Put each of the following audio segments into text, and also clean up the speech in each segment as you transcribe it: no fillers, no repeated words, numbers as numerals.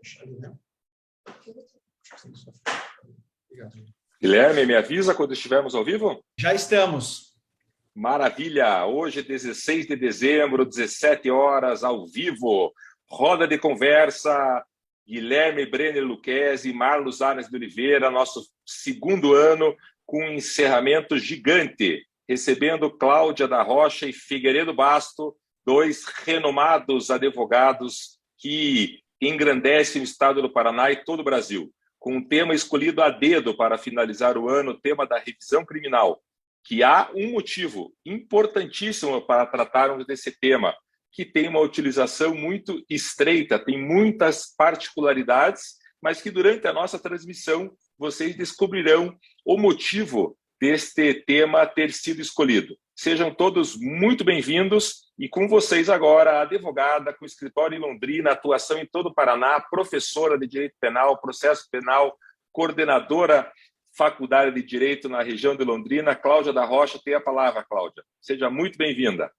fechar ali, né? Obrigado. Guilherme, me avisa quando estivermos ao vivo? Já estamos. Maravilha! Hoje, 16 de dezembro, 17 horas, ao vivo. Roda de conversa, Guilherme Brenner Lucchesi, Marlos Ares de Oliveira, nosso segundo ano com um encerramento gigante, recebendo Cláudia da Rocha e Figueiredo Basto, dois renomados advogados que engrandecem o estado do Paraná e todo o Brasil, com um tema escolhido a dedo para finalizar o ano, o tema da revisão criminal, que há um motivo importantíssimo para tratarmos desse tema, que tem uma utilização muito estreita, tem muitas particularidades, mas que durante a nossa transmissão vocês descobrirão o motivo deste tema ter sido escolhido. Sejam todos muito bem-vindos e com vocês agora a advogada com escritório em Londrina, atuação em todo o Paraná, professora de Direito Penal, Processo Penal, coordenadora Faculdade de Direito na região de Londrina, Cláudia da Rocha. Tem a palavra, Cláudia. Seja muito bem-vinda.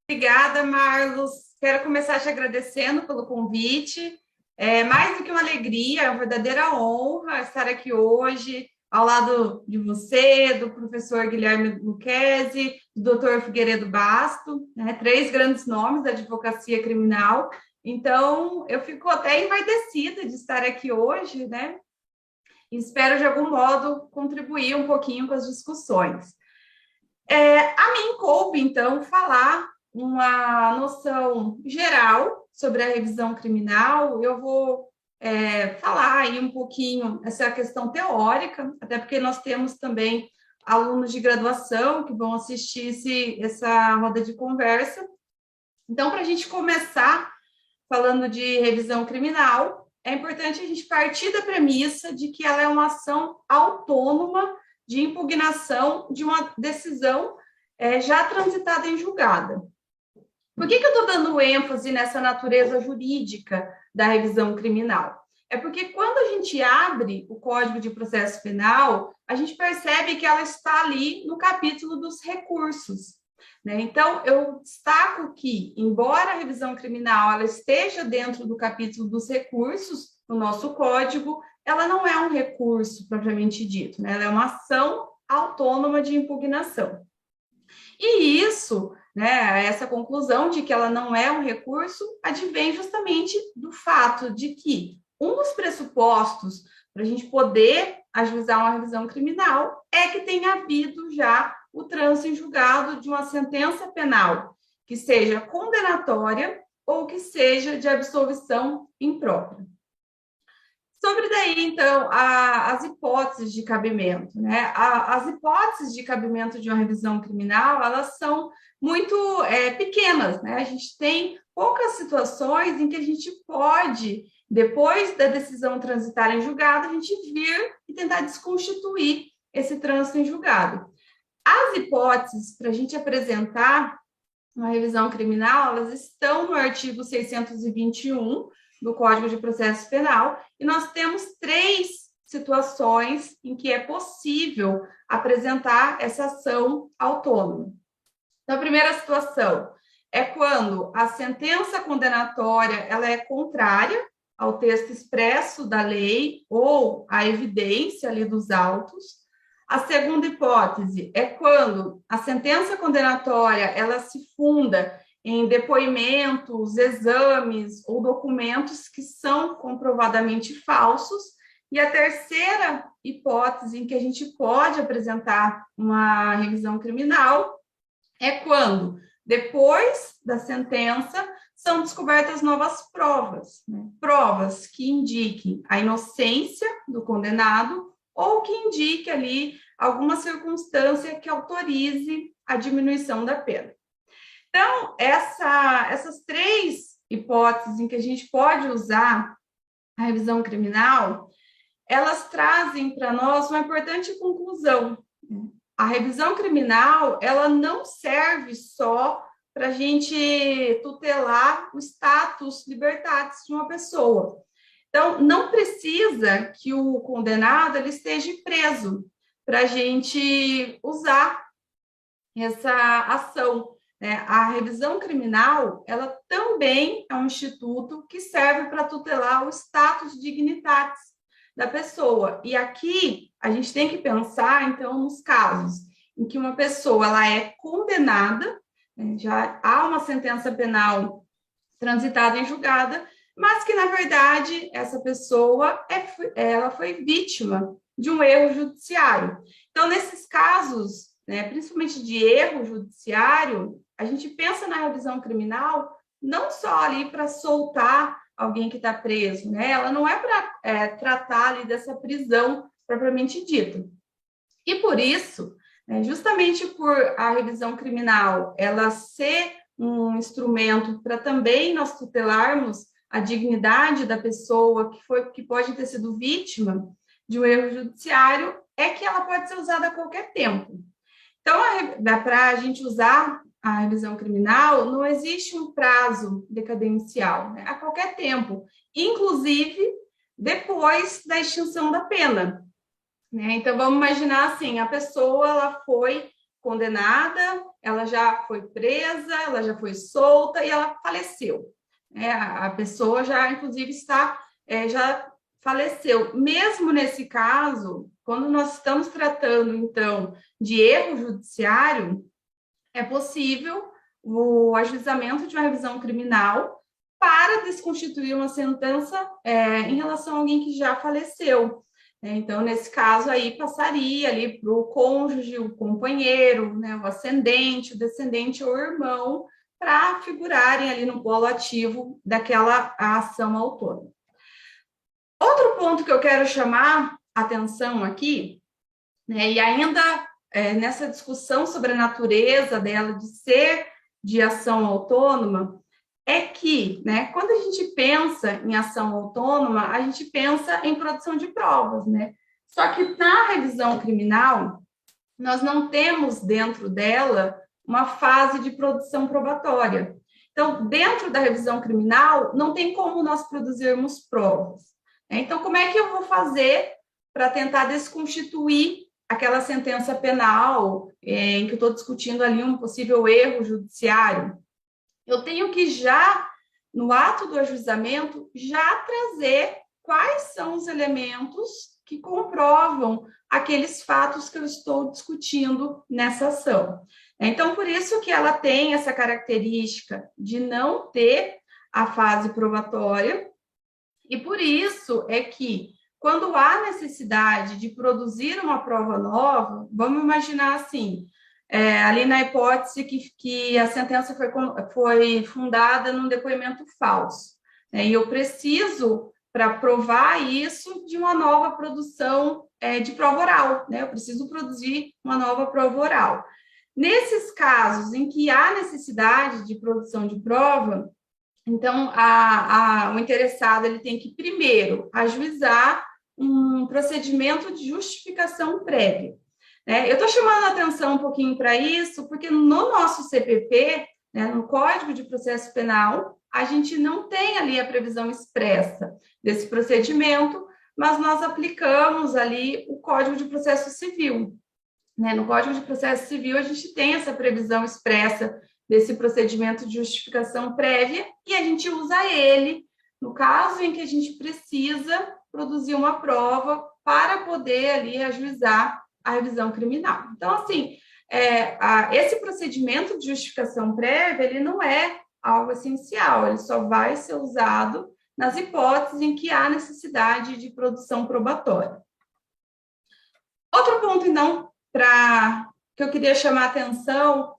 Obrigada, Marlos. Quero começar te agradecendo pelo convite. É mais do que uma alegria, é uma verdadeira honra estar aqui hoje, ao lado de você, do professor Guilherme Lucchesi, do doutor Figueiredo Basto, né? 3 grandes nomes da advocacia criminal. Então, eu fico até envaidecida de estar aqui hoje, né? E espero, de algum modo, contribuir um pouquinho com as discussões. A mim coube, então, falar uma noção geral sobre a revisão criminal. Eu vou falar aí um pouquinho essa questão teórica, até porque nós temos também alunos de graduação que vão assistir essa roda de conversa. Então, para a gente começar falando de revisão criminal, é importante a gente partir da premissa de que ela é uma ação autônoma de impugnação de uma decisão já transitada em julgada. Por que eu estou dando ênfase nessa natureza jurídica da revisão criminal? É porque quando a gente abre o Código de Processo Penal, a gente percebe que ela está ali no capítulo dos recursos, né? Então, eu destaco que, embora a revisão criminal ela esteja dentro do capítulo dos recursos no nosso código, ela não é um recurso propriamente dito, né? Ela é uma ação autônoma de impugnação. E isso, né, essa conclusão de que ela não é um recurso, advém justamente do fato de que um dos pressupostos para a gente poder ajuizar uma revisão criminal é que tenha havido já o trânsito em julgado de uma sentença penal que seja condenatória ou que seja de absolvição imprópria. Sobre daí, então, as hipóteses de cabimento, né? As hipóteses de cabimento de uma revisão criminal, elas são muito pequenas, né? A gente tem poucas situações em que a gente pode, depois da decisão transitar em julgado, a gente vir e tentar desconstituir esse trânsito em julgado. As hipóteses para a gente apresentar uma revisão criminal, elas estão no artigo 621 do Código de Processo Penal, e nós temos 3 situações em que é possível apresentar essa ação autônoma. Então, a primeira situação é quando a sentença condenatória ela é contrária ao texto expresso da lei ou à evidência ali dos autos. A segunda hipótese é quando a sentença condenatória ela se funda em depoimentos, exames ou documentos que são comprovadamente falsos. E a terceira hipótese em que a gente pode apresentar uma revisão criminal é quando, depois da sentença, são descobertas novas provas, né? Provas que indiquem a inocência do condenado ou que indique ali alguma circunstância que autorize a diminuição da pena. Então, essas 3 hipóteses em que a gente pode usar a revisão criminal, elas trazem para nós uma importante conclusão. A revisão criminal, ela não serve só para a gente tutelar o status libertatis de uma pessoa. Então, não precisa que o condenado ele esteja preso para a gente usar essa ação. A revisão criminal, ela também é um instituto que serve para tutelar o status dignitatis da pessoa. E aqui a gente tem que pensar, então, nos casos em que uma pessoa ela é condenada, já há uma sentença penal transitada em julgada, mas que, na verdade, essa pessoa ela foi vítima de um erro judiciário. Então, nesses casos, principalmente de erro judiciário, a gente pensa na revisão criminal não só ali para soltar alguém que está preso, ela não é para tratar ali dessa prisão propriamente dita. E por isso, justamente por a revisão criminal ela ser um instrumento para também nós tutelarmos a dignidade da pessoa que pode ter sido vítima de um erro judiciário, é que ela pode ser usada a qualquer tempo. Então, para a gente usar a revisão criminal, não existe um prazo decadencial, a qualquer tempo, inclusive depois da extinção da pena. Então, vamos imaginar assim, a pessoa ela foi condenada, ela já foi presa, ela já foi solta e ela faleceu. A pessoa já, inclusive, já faleceu. Mesmo nesse caso, quando nós estamos tratando, então, de erro judiciário, é possível o ajuizamento de uma revisão criminal para desconstituir uma sentença em relação a alguém que já faleceu. Então, nesse caso aí, passaria ali para o cônjuge, o companheiro, o ascendente, o descendente ou o irmão, para figurarem ali no polo ativo daquela ação autônoma. Outro ponto que eu quero chamar atenção aqui, e ainda nessa discussão sobre a natureza dela de ser de ação autônoma, é que, quando a gente pensa em ação autônoma, a gente pensa em produção de provas, Só que na revisão criminal, nós não temos dentro dela uma fase de produção probatória. Então, dentro da revisão criminal, não tem como nós produzirmos provas. Então, como é que eu vou fazer para tentar desconstituir aquela sentença penal em que eu estou discutindo ali um possível erro judiciário? Eu tenho que já, no ato do ajuizamento, já trazer quais são os elementos que comprovam aqueles fatos que eu estou discutindo nessa ação. Então, por isso que ela tem essa característica de não ter a fase probatória, e por isso é que, quando há necessidade de produzir uma prova nova, vamos imaginar assim, ali na hipótese que a sentença foi fundada num depoimento falso. E eu preciso, para provar isso, de uma nova produção de prova oral. Eu preciso produzir uma nova prova oral. Nesses casos em que há necessidade de produção de prova, então o interessado ele tem que, primeiro, ajuizar um procedimento de justificação prévia. Eu estou chamando a atenção um pouquinho para isso, porque no nosso CPP, no Código de Processo Penal, a gente não tem ali a previsão expressa desse procedimento, mas nós aplicamos ali o Código de Processo Civil. No Código de Processo Civil, a gente tem essa previsão expressa desse procedimento de justificação prévia e a gente usa ele no caso em que a gente precisa produzir uma prova para poder ali ajuizar a revisão criminal. Então, assim, esse procedimento de justificação prévia, ele não é algo essencial, ele só vai ser usado nas hipóteses em que há necessidade de produção probatória. Outro ponto, então, que eu queria chamar a atenção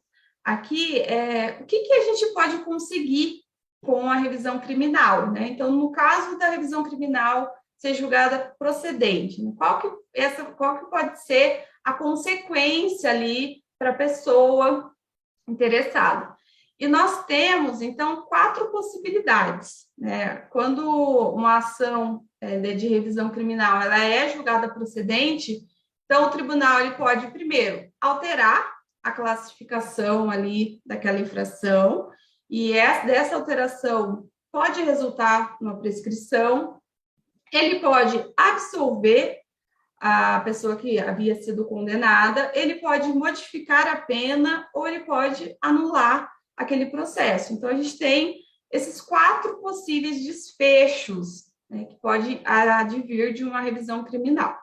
aqui é o que a gente pode conseguir com a revisão criminal, Então, no caso da revisão criminal ser julgada procedente, qual que pode ser a consequência ali para a pessoa interessada? E nós temos, então, 4 possibilidades. Quando uma ação de revisão criminal ela é julgada procedente, então o tribunal ele pode, primeiro, alterar a classificação ali daquela infração, e dessa alteração pode resultar numa prescrição. Ele pode absolver a pessoa que havia sido condenada, ele pode modificar a pena ou ele pode anular aquele processo. Então, a gente tem esses 4 possíveis desfechos, né, que pode advir de uma revisão criminal.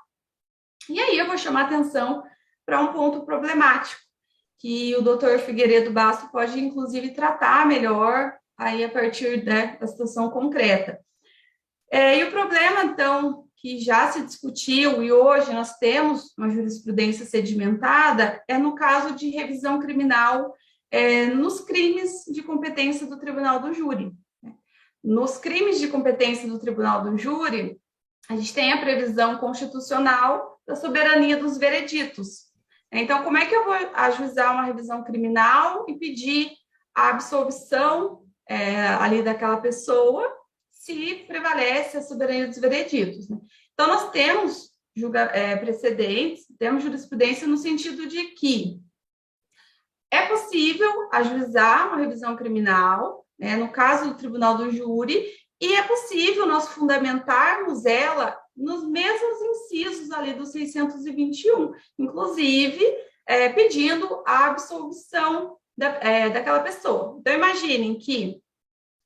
E aí eu vou chamar atenção para um ponto problemático, que o doutor Figueiredo Basto pode, inclusive, tratar melhor aí a partir, né, da situação concreta. E o problema, então, que já se discutiu e hoje nós temos uma jurisprudência sedimentada, é no caso de revisão criminal nos crimes de competência do Tribunal do Júri. Nos crimes de competência do Tribunal do Júri, a gente tem a previsão constitucional da soberania dos vereditos. Então, como é que eu vou ajuizar uma revisão criminal e pedir a absolvição ali daquela pessoa se prevalece a soberania dos vereditos, né? Então, nós temos precedentes, temos jurisprudência no sentido de que é possível ajuizar uma revisão criminal, né, no caso do Tribunal do Júri, e é possível nós fundamentarmos ela nos mesmos incisos ali do 621, inclusive pedindo a absolvição daquela pessoa. Então, imaginem que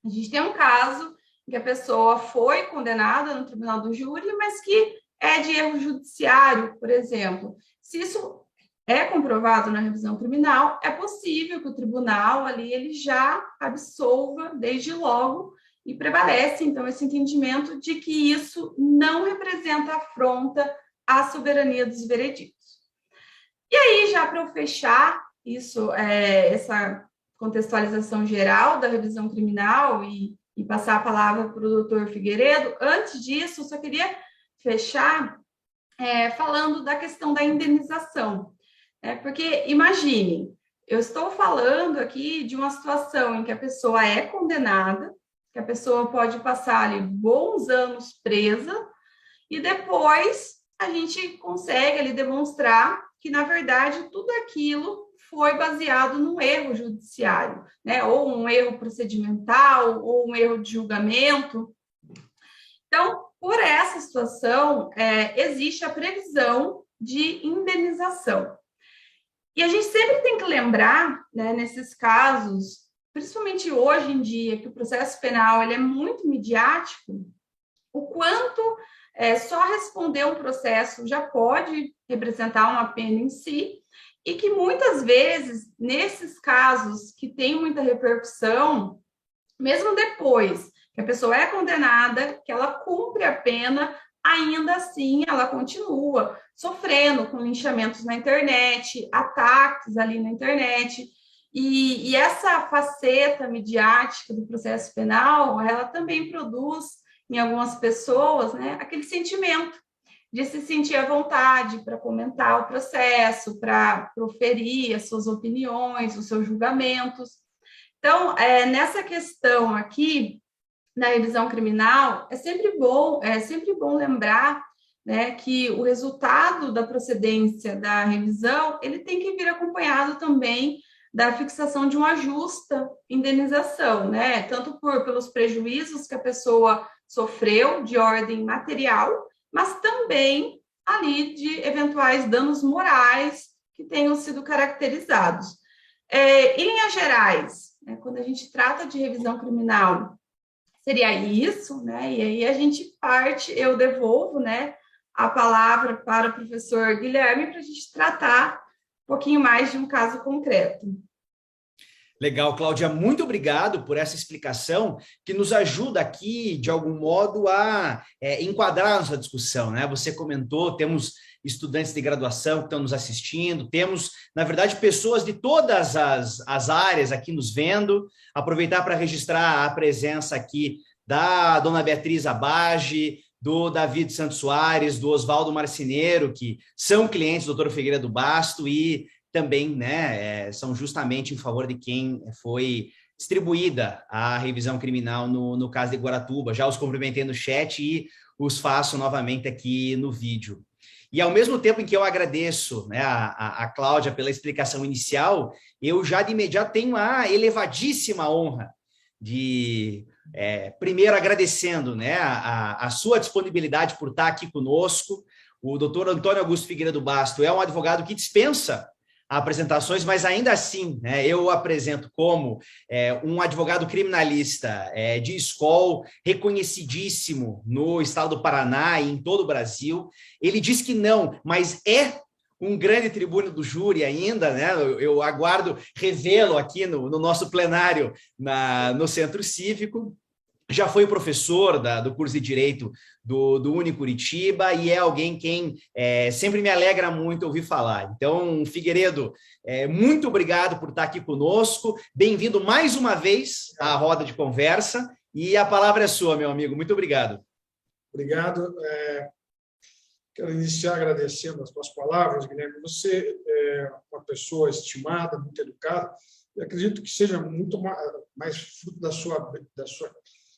a gente tem um caso em que a pessoa foi condenada no Tribunal do Júri, mas que é de erro judiciário, por exemplo. Se isso é comprovado na revisão criminal, é possível que o tribunal ali ele já absolva desde logo e prevalece, então, esse entendimento de que isso não representa afronta à soberania dos vereditos. E aí, já para eu fechar isso, essa contextualização geral da revisão criminal e passar a palavra para o doutor Figueiredo, antes disso, eu só queria fechar falando da questão da indenização. Porque, imagine, eu estou falando aqui de uma situação em que a pessoa é condenada, que a pessoa pode passar ali bons anos presa, e depois a gente consegue ali demonstrar que, na verdade, tudo aquilo foi baseado num erro judiciário, né? Ou um erro procedimental, ou um erro de julgamento. Então, por essa situação, existe a previsão de indenização. E a gente sempre tem que lembrar, né, nesses casos, principalmente hoje em dia, que o processo penal ele é muito midiático, o quanto só responder um processo já pode representar uma pena em si, e que muitas vezes, nesses casos que tem muita repercussão, mesmo depois que a pessoa é condenada, que ela cumpre a pena, ainda assim ela continua sofrendo com linchamentos na internet, ataques ali na internet, e essa faceta midiática do processo penal, ela também produz em algumas pessoas, né, aquele sentimento de se sentir à vontade para comentar o processo, para proferir as suas opiniões, os seus julgamentos. Então, nessa questão aqui, na revisão criminal, é sempre bom lembrar, né, que o resultado da procedência da revisão, ele tem que vir acompanhado também da fixação de uma justa indenização, né, tanto pelos prejuízos que a pessoa sofreu de ordem material, mas também ali de eventuais danos morais que tenham sido caracterizados. Em linhas gerais, né, quando a gente trata de revisão criminal, seria isso, né? E aí a gente eu devolvo, né, a palavra para o professor Guilherme para a gente tratar um pouquinho mais de um caso concreto. Legal, Cláudia, muito obrigado por essa explicação que nos ajuda aqui, de algum modo, a enquadrar a nossa discussão, né? Você comentou, temos estudantes de graduação que estão nos assistindo, temos, na verdade, pessoas de todas as áreas aqui nos vendo. Aproveitar para registrar a presença aqui da dona Beatriz Abage, do David Santos Soares, do Oswaldo Marceneiro, que são clientes do Dr. Figueiredo Basto e também, né, são justamente em favor de quem foi distribuída a revisão criminal no caso de Guaratuba. Já os cumprimentei no chat e os faço novamente aqui no vídeo. E ao mesmo tempo em que eu agradeço, né, a Cláudia pela explicação inicial, eu já de imediato tenho a elevadíssima honra de, primeiro agradecendo, né, a sua disponibilidade por estar aqui conosco. O doutor Antônio Augusto Figueiredo Basto é um advogado que dispensa apresentações, mas ainda assim, né, eu apresento como um advogado criminalista de escola, reconhecidíssimo no estado do Paraná e em todo o Brasil. Ele diz que não, mas é um grande tribuno do júri ainda, né? Eu aguardo revê-lo aqui no nosso plenário no Centro Cívico. Já foi professor do curso de Direito do Unicuritiba e é alguém quem sempre me alegra muito ouvir falar. Então, Figueiredo, muito obrigado por estar aqui conosco. Bem-vindo mais uma vez à roda de conversa e a palavra é sua, meu amigo. Muito obrigado. Obrigado. Quero iniciar agradecendo as tuas palavras, Guilherme. Você é uma pessoa estimada, muito educada, e acredito que seja muito mais fruto da sua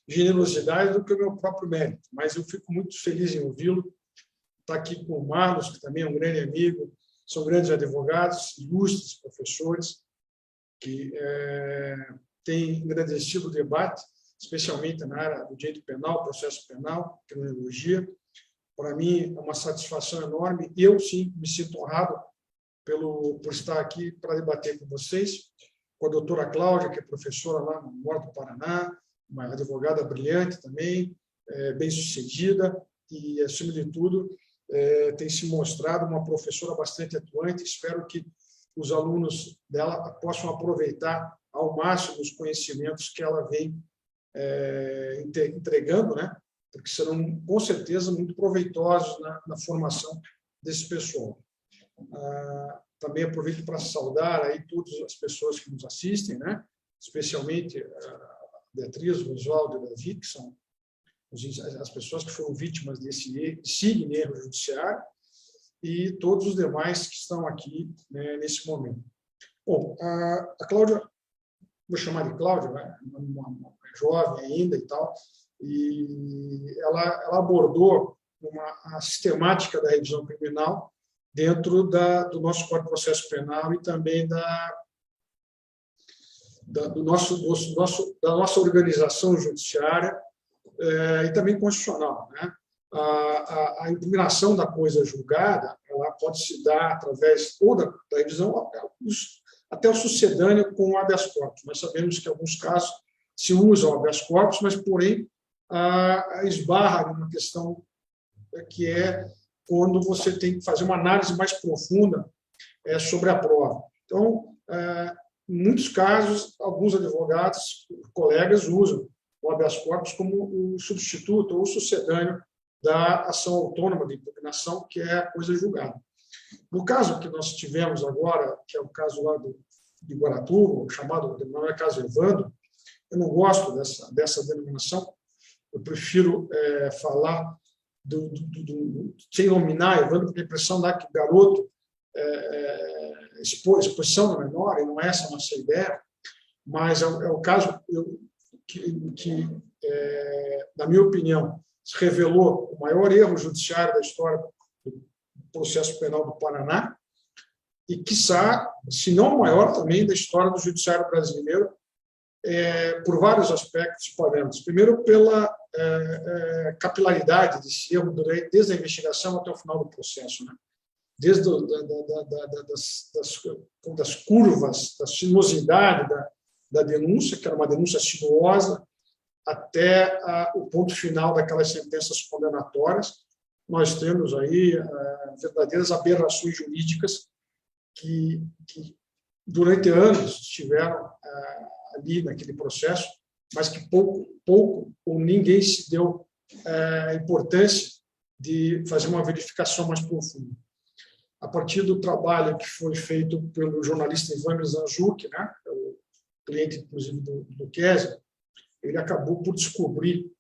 generosidade do que o meu próprio mérito, mas eu fico muito feliz em ouvi-lo. Está aqui com o Marlos, que também é um grande amigo, são grandes advogados, ilustres professores, que têm engrandecido o debate, especialmente na área do direito penal, processo penal, criminologia. Para mim, é uma satisfação enorme. Eu, sim, me sinto honrado por estar aqui para debater com vocês, com a doutora Cláudia, que é professora lá no norte do Paraná, uma advogada brilhante também, bem-sucedida e, acima de tudo, tem se mostrado uma professora bastante atuante. Espero que os alunos dela possam aproveitar ao máximo os conhecimentos que ela vem entregando, né? Porque serão, com certeza, muito proveitosos na formação desse pessoal. Também aproveito para saudar aí todas as pessoas que nos assistem, né? Especialmente Beatriz, o Oswaldo e o Davi, que são as pessoas que foram vítimas desse insigne erro judiciário, e todos os demais que estão aqui, né, nesse momento. Bom, a Cláudia, vou chamar de Cláudia, né, uma jovem ainda e tal, e ela abordou a sistemática da revisão criminal dentro do nosso Código de Processo Penal e também da nossa organização judiciária e também constitucional, né? A impugnação da coisa julgada, ela pode se dar através ou da revisão até o sucedâneo com o habeas corpus. Nós sabemos que, em alguns casos, se usa o habeas corpus, mas, porém, esbarra numa questão que é quando você tem que fazer uma análise mais profunda sobre a prova. Então, em muitos casos, alguns advogados, colegas, usam o habeas corpus como o substituto ou o sucedâneo da ação autônoma de impugnação, que é a coisa julgada. No caso que nós tivemos agora, que é o caso lá de Guaratuba, chamado não é caso Evandro, eu não gosto dessa denominação, eu prefiro falar sem nominar Evandro, porque a impressão dá que o garoto exposição da menor, e não é essa a nossa ideia, mas é o caso que, na minha opinião, se revelou o maior erro judiciário da história do processo penal do Paraná e, quiçá, se não o maior também da história do judiciário brasileiro, por vários aspectos polêmicos. Primeiro, pela capilaridade desse erro desde a investigação até o final do processo, né? Desde das curvas, da sinuosidade da denúncia, que era uma denúncia sinuosa, até o ponto final daquelas sentenças condenatórias. Nós temos aí verdadeiras aberrações jurídicas que durante anos estiveram ali naquele processo, mas que pouco ou ninguém se deu a importância de fazer uma verificação mais profunda. A partir do trabalho que foi feito pelo jornalista Ivan Mizanzuki, né, o cliente, inclusive, do Luquezzi, ele acabou por descobrir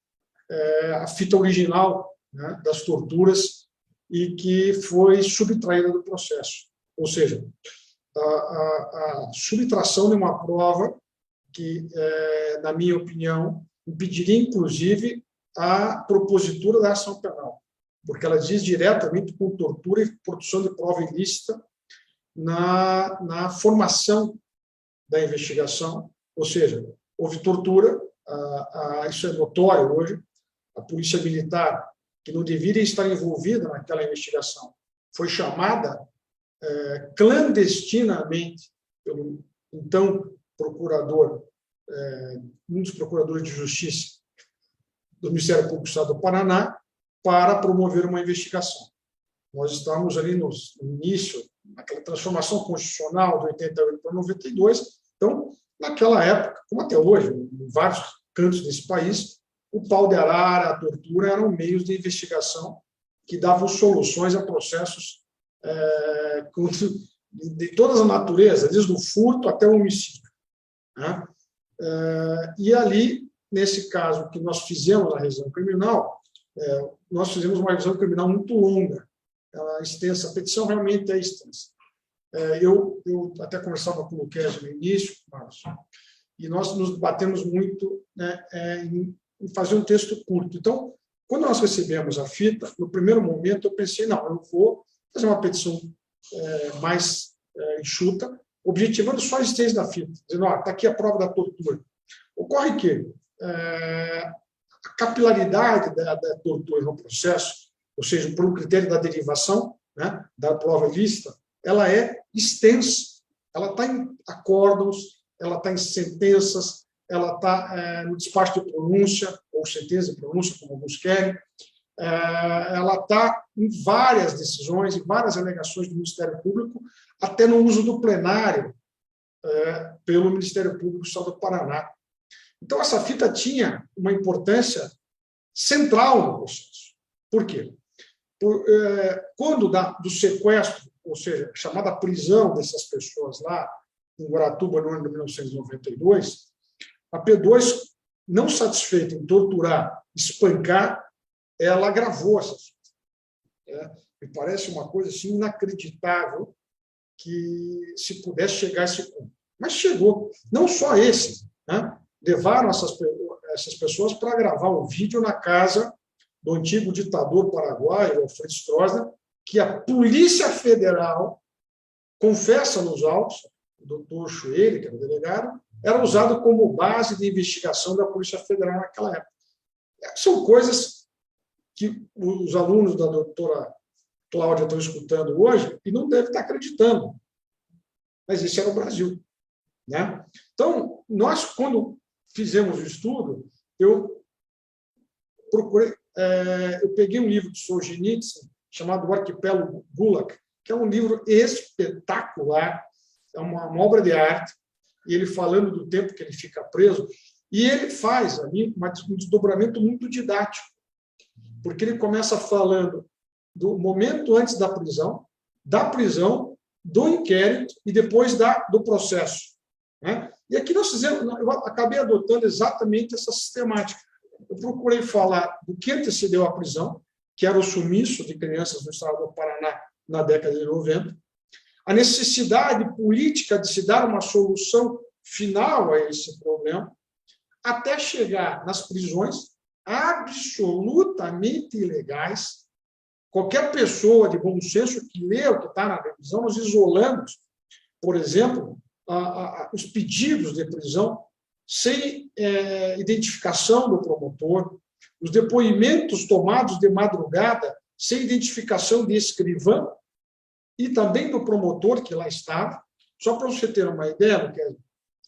a fita original, né, das torturas e que foi subtraída do processo. Ou seja, a subtração de uma prova que, na minha opinião, impediria, inclusive, a propositura da ação penal, porque ela diz diretamente com tortura e produção de prova ilícita na formação da investigação, ou seja, houve tortura, isso é notório hoje, a polícia militar, que não deveria estar envolvida naquela investigação, foi chamada clandestinamente pelo então procurador, um dos procuradores de justiça do Ministério Público do Estado do Paraná, para promover uma investigação. Nós estamos ali no início, naquela transformação constitucional de 88 para 92, então, naquela época, como até hoje, em vários cantos desse país, o pau de arara, a tortura eram meios de investigação que davam soluções a processos de todas as naturezas, desde o furto até o homicídio. Né? E ali, nesse caso que nós fizemos a revisão criminal, nós fizemos uma revisão criminal muito longa, extensa, a petição realmente é extensa. Eu até conversava com o Luquezzi no início, Marcos, e nós nos batemos muito, né, em fazer um texto curto. Então, quando nós recebemos a fita, no primeiro momento eu pensei, não, eu vou fazer uma petição mais enxuta, objetivando só a existência da fita, dizendo, está aqui a prova da tortura. Ocorre que a capilaridade da tortura no processo, ou seja, por um critério da derivação, né, da prova ilícita, ela é extensa, ela está em acórdãos, ela está em sentenças, ela está no despacho de pronúncia, ou sentença de pronúncia, como alguns querem, ela está em várias decisões, em várias alegações do Ministério Público, até no uso do plenário pelo Ministério Público do Estado do Paraná. Então, essa fita tinha uma importância central no processo. Por quê? Quando do sequestro, ou seja, chamada prisão dessas pessoas lá em Guaratuba, no ano de 1992, a P2, não satisfeita em torturar, espancar, ela agravou essa situação. Me parece uma coisa assim, inacreditável que se pudesse chegar a esse ponto. Mas chegou. Não só esses, né? Levaram essas pessoas para gravar um vídeo na casa do antigo ditador paraguaio, Alfredo Stroessner, que a Polícia Federal confessa nos autos, o doutor Chuele, que era o delegado, era usado como base de investigação da Polícia Federal naquela época. São coisas que os alunos da doutora Cláudia estão escutando hoje e não devem estar acreditando. Mas esse era o Brasil. Né? Então, nós, quando fizemos o estudo, eu peguei um livro de Solzhenitsyn chamado O Arquipélago Gulag, que é um livro espetacular, é uma obra de arte, e ele falando do tempo que ele fica preso, e ele faz ali um desdobramento muito didático, porque ele começa falando do momento antes da prisão, do inquérito e depois do processo. Né? E aqui eu acabei adotando exatamente essa sistemática. Eu procurei falar do que antecedeu a prisão, que era o sumiço de crianças no estado do Paraná na década de 90, a necessidade política de se dar uma solução final a esse problema, até chegar nas prisões absolutamente ilegais. Qualquer pessoa de bom senso que lê o que está na revisão, nós isolamos, por exemplo, os pedidos de prisão sem identificação do promotor, os depoimentos tomados de madrugada sem identificação de escrivão e também do promotor que lá estava. Só para você ter uma ideia, que é a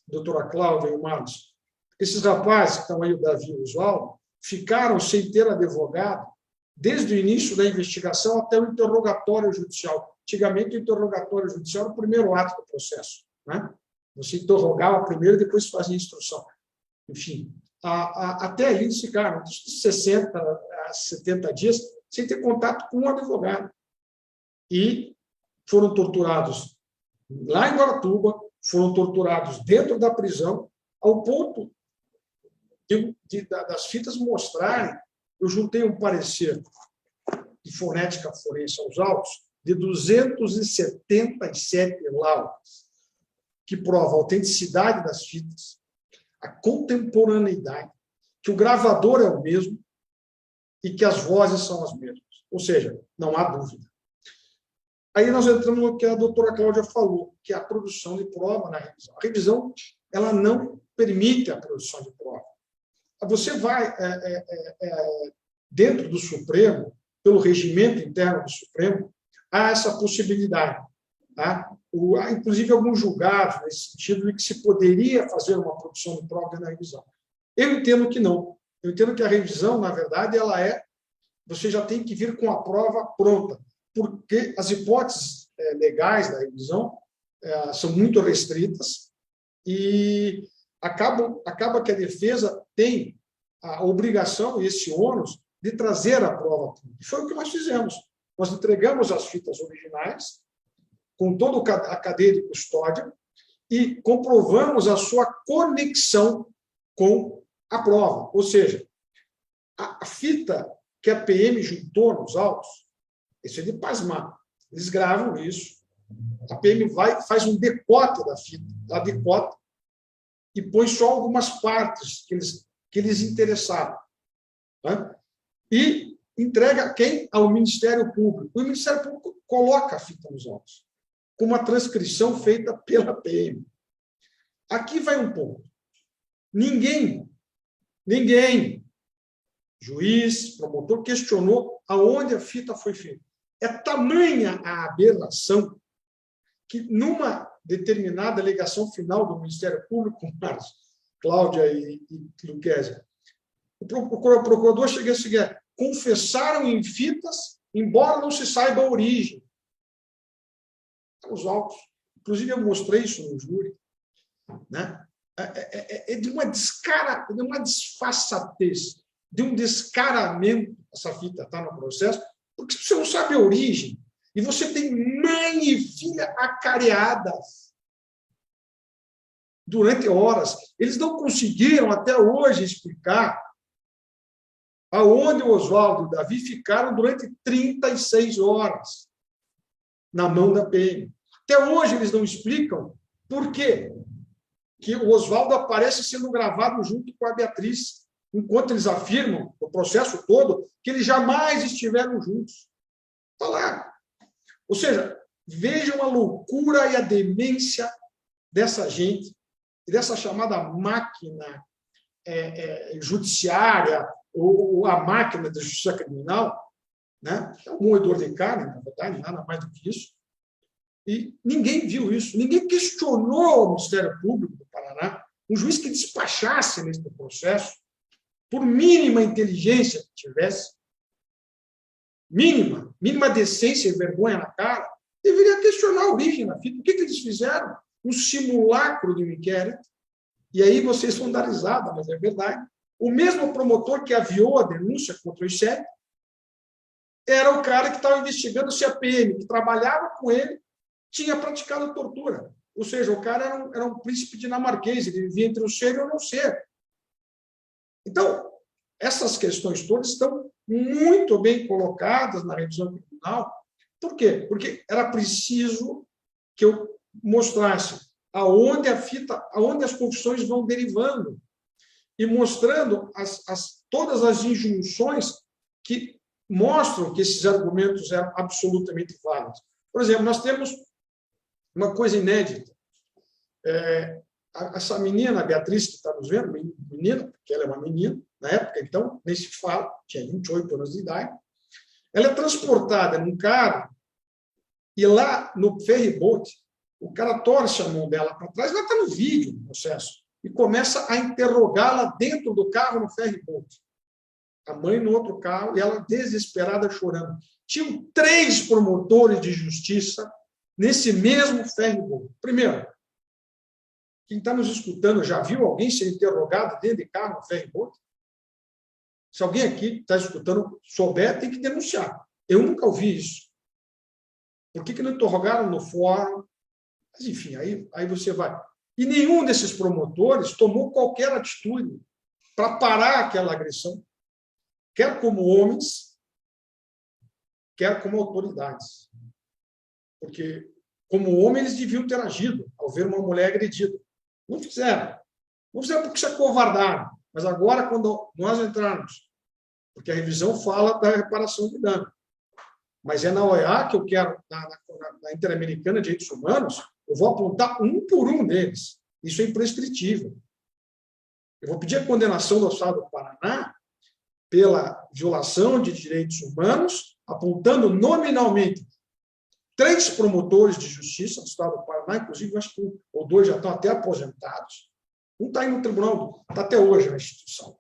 doutora Cláudia e o Marcos, esses rapazes que estão aí, o Davi e o Oswaldo, ficaram sem ter advogado desde o início da investigação até o interrogatório judicial. Antigamente, o interrogatório judicial era o primeiro ato do processo. Né? Você interrogava primeiro e depois fazia a instrução. Enfim, até ali eles ficaram 60 a 70 dias sem ter contato com um advogado. E foram torturados lá em Guaratuba, foram torturados dentro da prisão, ao ponto das fitas mostrarem. Eu juntei um parecer de fonética forense aos autos de 277 laudas, que prova a autenticidade das fitas, a contemporaneidade, que o gravador é o mesmo e que as vozes são as mesmas. Ou seja, não há dúvida. Aí nós entramos no que a doutora Cláudia falou, que é a produção de prova na revisão. A revisão ela não permite a produção de prova. Você vai, dentro do Supremo, pelo regimento interno do Supremo, há essa possibilidade Tá? Inclusive, alguns julgados nesse sentido de que se poderia fazer uma produção de prova na revisão. Eu entendo que não. Eu entendo que a revisão, na verdade, você já tem que vir com a prova pronta, porque as hipóteses legais da revisão são muito restritas e acaba que a defesa tem a obrigação, e esse ônus, de trazer a prova pronta. E foi o que nós fizemos. Nós entregamos as fitas originais, com toda a cadeia de custódia, e comprovamos a sua conexão com a prova. Ou seja, a fita que a PM juntou nos autos, isso é de pasmar. Eles gravam isso. A PM faz um decote da fita, ela decota, e põe só algumas partes que eles interessaram. Tá? E entrega quem? Ao Ministério Público. O Ministério Público coloca a fita nos autos, com uma transcrição feita pela PM. Aqui vai um ponto. Ninguém, juiz, promotor, questionou aonde a fita foi feita. É tamanha a aberração que, numa determinada alegação final do Ministério Público, Marcos, Cláudia e Lucchesi, o procurador chega a seguir: confessaram em fitas, embora não se saiba a origem. Os autos. Inclusive, eu mostrei isso no júri. Né? De uma desfaçatez, de um descaramento, essa fita está no processo, porque você não sabe a origem, e você tem mãe e filha acareadas durante horas. Eles não conseguiram, até hoje, explicar aonde o Oswaldo e o Davi ficaram durante 36 horas na mão da PM. Até hoje eles não explicam por quê que o Oswaldo aparece sendo gravado junto com a Beatriz, enquanto eles afirmam, o processo todo, que eles jamais estiveram juntos. Está lá. Ou seja, vejam a loucura e a demência dessa gente, dessa chamada máquina judiciária, ou a máquina da justiça criminal, né? É um moedor de carne, na verdade, nada mais do que isso. E ninguém viu isso, ninguém questionou o Ministério Público do Paraná, um juiz que despachasse nesse processo, por mínima inteligência que tivesse, mínima decência e vergonha na cara, deveria questionar a origem da fita. O que eles fizeram? Um simulacro de um inquérito. E aí vocês vão dar risada, mas é verdade. O mesmo promotor que aviou a denúncia contra o ICEP era o cara que estava investigando se a PM, que trabalhava com ele, tinha praticado tortura. Ou seja, o cara era um príncipe dinamarquês, ele vivia entre o ser e o não ser. Então, essas questões todas estão muito bem colocadas na revisão criminal. Por quê? Porque era preciso que eu mostrasse aonde as confissões vão derivando e mostrando todas as injunções que mostram que esses argumentos eram absolutamente válidos. Por exemplo, nós temos uma coisa inédita. Essa menina, a Beatriz, que está nos vendo, menina, porque ela é uma menina, na época, então, nem se fala, tinha 28 anos de idade, ela é transportada num carro e lá no ferryboat, o cara torce a mão dela para trás, ela está no vídeo, no processo, e começa a interrogá-la dentro do carro no ferryboat. A mãe no outro carro e ela desesperada chorando. Tinham 3 promotores de justiça nesse mesmo ferryboat. Primeiro, quem está nos escutando já viu alguém ser interrogado dentro de carro no ferryboat? Se alguém aqui está escutando souber, tem que denunciar. Eu nunca ouvi isso. Por que não interrogaram no fórum? Mas, enfim, aí você vai. E nenhum desses promotores tomou qualquer atitude para parar aquela agressão, quer como homens, quer como autoridades. Porque, como homem, eles deviam ter agido ao ver uma mulher agredida. Não fizeram. Não fizeram porque se acovardaram. Mas agora, quando nós entrarmos, porque a revisão fala da reparação de dano, mas é na OEA que eu quero, na Interamericana de Direitos Humanos, eu vou apontar um por um deles. Isso é imprescritível. Eu vou pedir a condenação do Estado do Paraná pela violação de direitos humanos, apontando nominalmente 3 promotores de justiça do Estado do Paraná, inclusive, acho que 1 ou 2 já estão até aposentados. Um está aí no tribunal, está até hoje na instituição.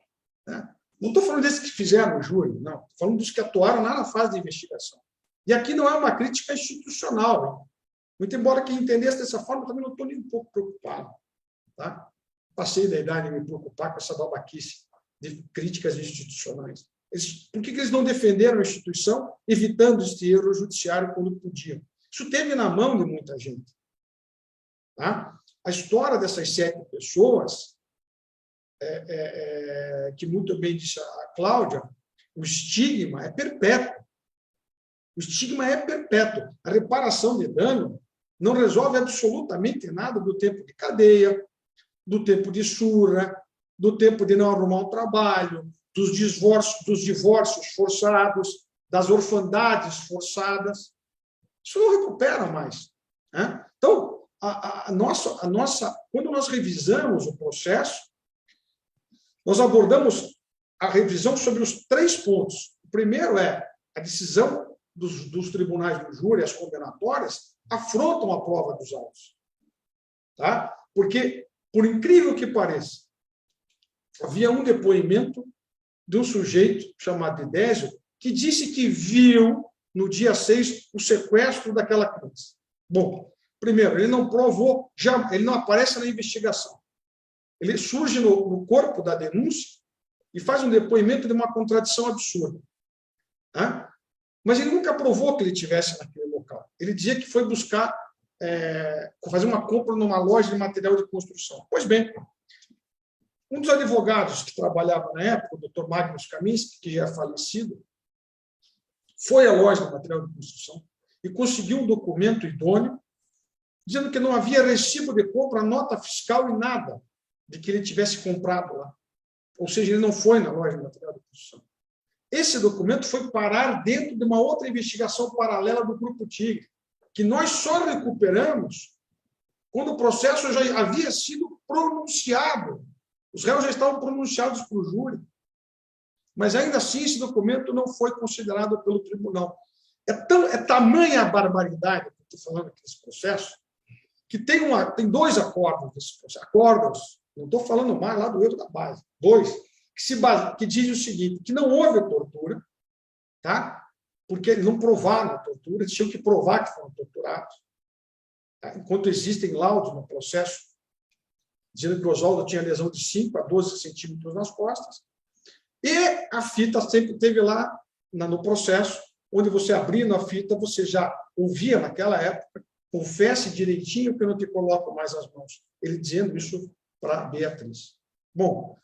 Né? Não estou falando desses que fizeram o júri, não. Estou falando dos que atuaram lá na fase de investigação. E aqui não é uma crítica institucional. Hein? Muito embora quem entendesse dessa forma, eu também não estou nem um pouco preocupado. Tá? Passei da idade de me preocupar com essa babaquice de críticas institucionais. Por que eles não defenderam a instituição, evitando este erro judiciário quando podiam? Isso teve na mão de muita gente. Tá? A história dessas 7 pessoas, que muito bem disse a Cláudia, o estigma é perpétuo. O estigma é perpétuo. A reparação de dano não resolve absolutamente nada do tempo de cadeia, do tempo de surra, do tempo de não arrumar um trabalho, dos divórcios forçados, das orfandades forçadas. Isso não recupera mais. Né? Então, quando nós revisamos o processo, nós abordamos a revisão sobre os 3 pontos. O primeiro é a decisão dos tribunais do júri, as condenatórias, afrontam a prova dos autos. Tá? Porque, por incrível que pareça, havia um depoimento de um sujeito chamado Edésio que disse que viu, no dia 6, o sequestro daquela criança. Bom, primeiro, ele não provou, ele não aparece na investigação. Ele surge no corpo da denúncia e faz um depoimento de uma contradição absurda. Tá? Mas ele nunca provou que ele estivesse naquele local. Ele dizia que foi buscar, fazer uma compra numa loja de material de construção. Pois bem, um dos advogados que trabalhava na época, o Dr. Magnus Kaminski, que já é falecido, foi à loja de material de construção e conseguiu um documento idôneo dizendo que não havia recibo de compra, nota fiscal e nada de que ele tivesse comprado lá. Ou seja, ele não foi na loja de material de construção. Esse documento foi parar dentro de uma outra investigação paralela do Grupo Tigre, que nós só recuperamos quando o processo já havia sido pronunciado. Os réus já estavam pronunciados para o júri. Mas, ainda assim, esse documento não foi considerado pelo tribunal. É tamanha a barbaridade que eu estou falando aqui nesse processo, que tem 2 acordos desse processo. Acordos, não estou falando mais lá do erro da base. 2, que dizem o seguinte, que não houve tortura, tá? Porque eles não provaram a tortura, eles tinham que provar que foram torturados. Tá? Enquanto existem laudos no processo, dizendo que o Oswaldo tinha lesão de 5 a 12 centímetros nas costas, e a fita sempre teve lá no processo, onde você abrindo a fita, você já ouvia naquela época, confesse direitinho que eu não te coloco mais as mãos. Ele dizendo isso para Beatriz. Bom,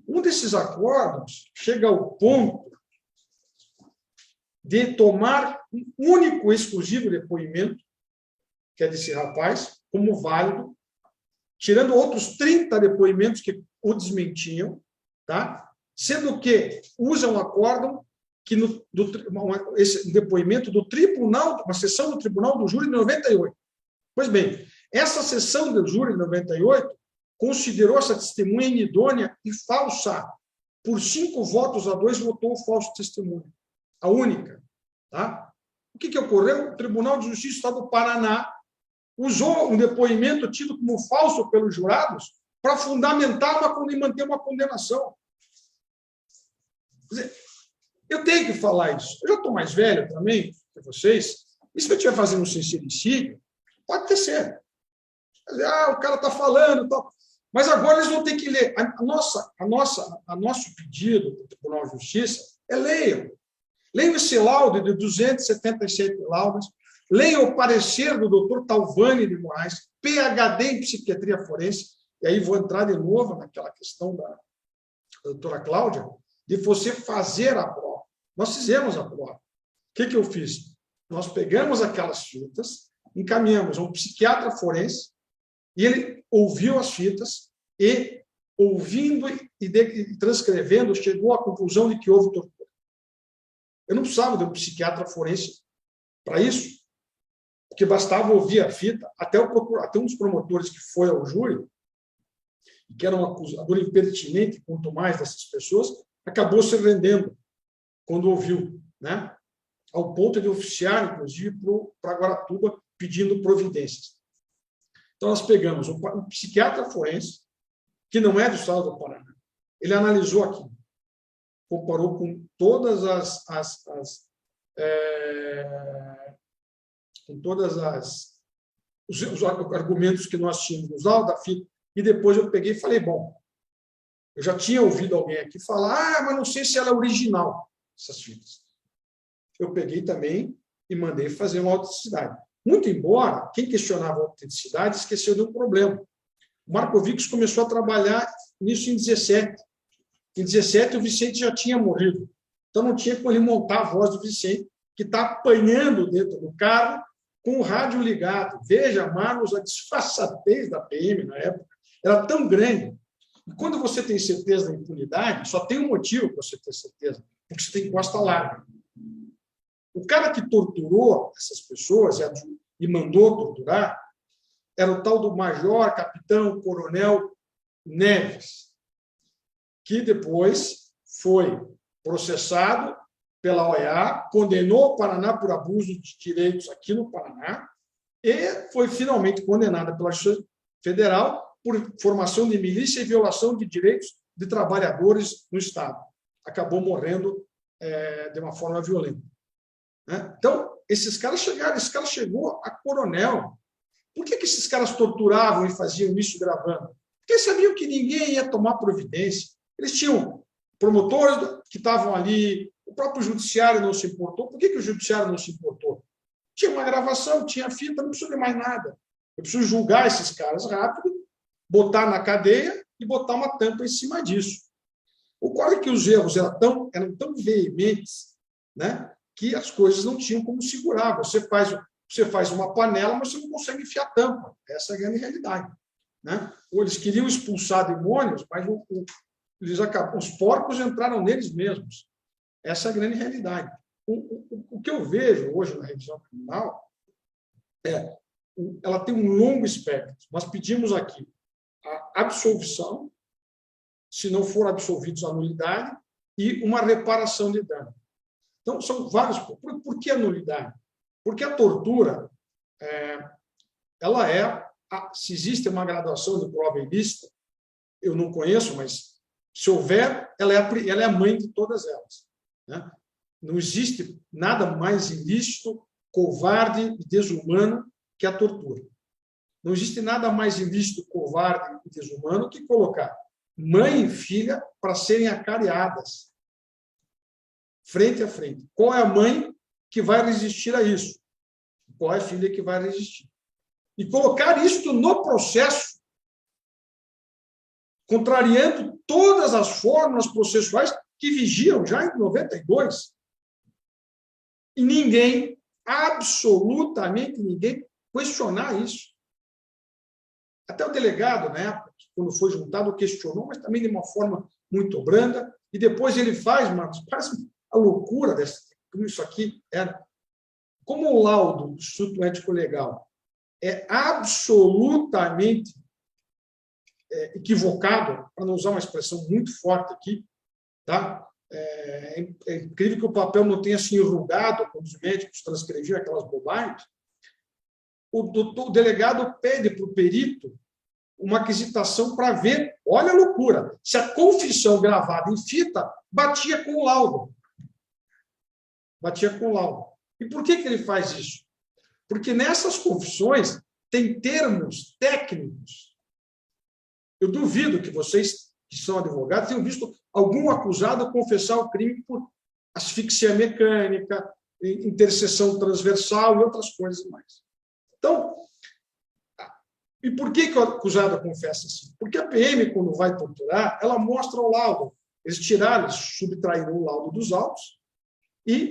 um desses acordos chega ao ponto de tomar um único exclusivo depoimento, que é desse rapaz, como válido, tirando outros 30 depoimentos que o desmentiam, tá? Sendo que usam um acórdão que esse depoimento do tribunal, uma sessão do Tribunal do Júri de 98. Pois bem, essa sessão do Júri de 98 considerou essa testemunha inidônea e falsa. Por 5 votos a 2, votou o falso testemunho. A única. Tá? O que ocorreu? O Tribunal de Justiça do Estado do Paraná usou um depoimento tido como falso pelos jurados para fundamentar e manter uma condenação. Quer dizer, eu tenho que falar isso. Eu já estou mais velho também que vocês. E se eu estiver fazendo um sincericídio, pode ter certo. O cara está falando, tal. Mas agora eles vão ter que ler. Nosso pedido para o Tribunal de Justiça é leiam. Leiam esse laudo de 277 laudas, leiam o parecer do doutor Talvani de Moraes, PhD em psiquiatria forense, e aí vou entrar de novo naquela questão da doutora Cláudia, de você fazer a prova. Nós fizemos a prova. O que eu fiz? Nós pegamos aquelas fitas, encaminhamos a um psiquiatra forense, e ele ouviu as fitas e, ouvindo e transcrevendo, chegou à conclusão de que houve tortura. Eu não precisava de um psiquiatra forense para isso, porque bastava ouvir a fita. Até um dos promotores que foi ao júri, que era um acusador impertinente, quanto mais dessas pessoas, acabou se rendendo quando ouviu, né? ao ponto de oficiar, inclusive, para Guaratuba, pedindo providências. Então, nós pegamos um psiquiatra forense, que não é do estado do Paraná. Ele analisou aquilo, comparou com todas os argumentos que nós tínhamos nos autos da fita, e depois eu peguei e falei, bom, eu já tinha ouvido alguém aqui falar, mas não sei se ela é original, essas fitas. Eu peguei também e mandei fazer uma autenticidade. Muito embora, quem questionava a autenticidade esqueceu de um problema. O Marcovix começou a trabalhar nisso em 17. Em 17, o Vicente já tinha morrido. Então, não tinha como ele montar a voz do Vicente, que está apanhando dentro do carro com o rádio ligado. Veja, Marlos, a disfarçatez da PM na época era tão grande. E quando você tem certeza da impunidade, só tem um motivo para você ter certeza, porque você tem costa larga. O cara que torturou essas pessoas e mandou torturar era o tal do major, capitão, coronel Neves, que depois foi processado pela OEA, condenou o Paraná por abuso de direitos aqui no Paraná e foi finalmente condenado pela Justiça Federal por formação de milícia e violação de direitos de trabalhadores no Estado. Acabou morrendo de uma forma violenta. Então, esses caras chegaram, esse cara chegou a coronel. Por que esses caras torturavam e faziam isso gravando? Porque sabiam que ninguém ia tomar providência. Eles tinham promotores que estavam ali, o próprio judiciário não se importou. Por que o judiciário não se importou? Tinha uma gravação, tinha fita, não precisa de mais nada. Eu preciso julgar esses caras rápido, botar na cadeia e botar uma tampa em cima disso. Ocorre que os erros eram tão veementes, né, que as coisas não tinham como segurar. Você faz uma panela, mas você não consegue enfiar a tampa. Essa é a grande realidade. Né? Ou eles queriam expulsar demônios, mas os porcos entraram neles mesmos. Essa é a grande realidade. O que eu vejo hoje na revisão criminal ela tem um longo espectro. Nós pedimos aqui a absolvição, se não for absolvidos, a nulidade, e uma reparação de dano. Então, são vários. Por que a nulidade? Porque a tortura, se existe uma graduação de prova ilícita, eu não conheço, mas se houver, ela é a mãe de todas elas. Né? Não existe nada mais ilícito, covarde e desumano que a tortura. Não existe nada mais ilícito, covarde e desumano que colocar mãe e filha para serem acareadas frente a frente. Qual é a mãe que vai resistir a isso? Qual é a filha que vai resistir? E colocar isso no processo, contrariando todas as fórmulas processuais que vigiam já em 92. E ninguém, absolutamente ninguém, questionar isso. Até o delegado, na época, quando foi juntado, questionou, mas também de uma forma muito branda, e depois ele parece a loucura como isso aqui era. Como o laudo do Instituto Ético Legal é absolutamente equivocado, para não usar uma expressão muito forte aqui, tá? É incrível que o papel não tenha se enrugado quando os médicos transcreviam aquelas bobagens. O delegado pede para o perito uma aquisitação para ver, olha a loucura, se a confissão gravada em fita batia com o laudo. Batia com o laudo. E por que ele faz isso? Porque nessas confissões tem termos técnicos. Eu duvido que vocês, que são advogados, tenham visto algum acusado confessar o crime por asfixia mecânica, interseção transversal e outras coisas mais. Então, e por que o acusado confessa assim? Porque a PM, quando vai torturar, ela mostra o laudo. Eles subtraíram o laudo dos autos e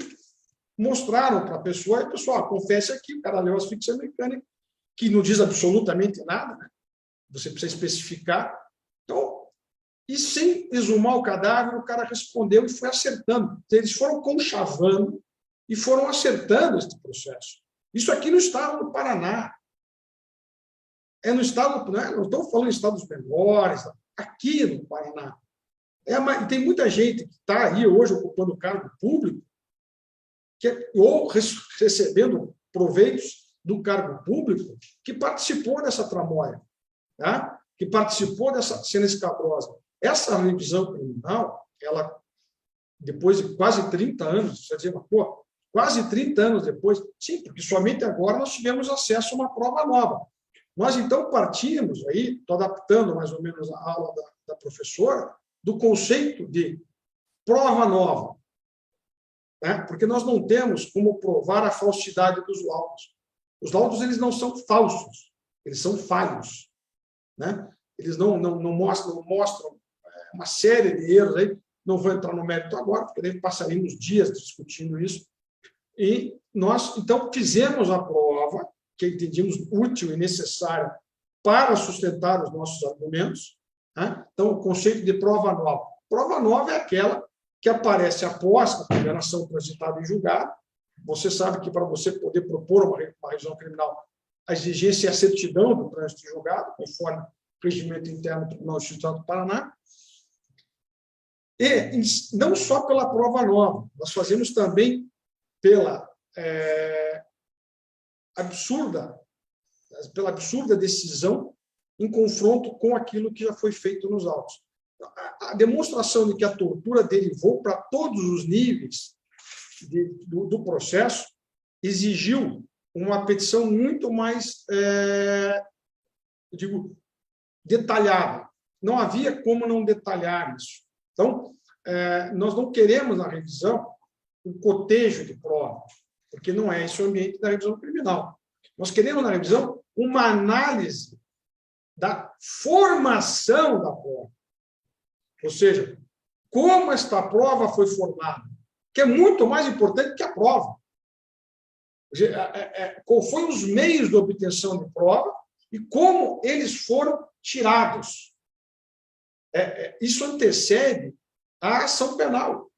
mostraram para a pessoa, e a pessoa, confesse aqui, o cara leu a asfixia mecânica, que não diz absolutamente nada, né? Você precisa especificar. Então, e sem exumar o cadáver, o cara respondeu e foi acertando. Eles foram conchavando e foram acertando este processo. Isso aqui no estado do Paraná. É no estado, não estou falando em estados menores, aqui no Paraná. E tem muita gente que está aí hoje ocupando cargo público ou recebendo proveitos do cargo público, que participou dessa tramóia, tá? Que participou dessa cena escabrosa. Essa revisão criminal, ela, depois de quase 30 anos, você dizer, pô, quase 30 anos depois, sim, porque somente agora nós tivemos acesso a uma prova nova. Nós, então, partimos, aí, estou adaptando mais ou menos a aula da professora, do conceito de prova nova, né? Porque nós não temos como provar a falsidade dos laudos. Os laudos, eles não são falsos, eles são falhos, né? Eles não mostram uma série de erros aí, não vou entrar no mérito agora, porque daí passaríamos dias discutindo isso. E nós, então, fizemos a prova, que entendíamos útil e necessária para sustentar os nossos argumentos, né? Então, o conceito de prova nova. Prova nova é aquela que aparece após a condenação transitada em julgado. Você sabe que, para você poder propor uma revisão criminal, a exigência é a certidão do trânsito em julgado, conforme o regimento interno do Tribunal de Justiça do Paraná. E não só pela prova nova, nós fazemos também pela absurda decisão em confronto com aquilo que já foi feito nos autos. A demonstração de que a tortura derivou para todos os níveis do processo exigiu uma petição muito mais, detalhada. Não havia como não detalhar isso. Então, nós não queremos na revisão um cotejo de prova, porque não é esse o ambiente da revisão criminal. Nós queremos na revisão uma análise da formação da prova. Ou seja, como esta prova foi formada, que é muito mais importante que a prova. Qual foram os meios de obtenção de prova e como eles foram tirados. Isso antecede a ação penal.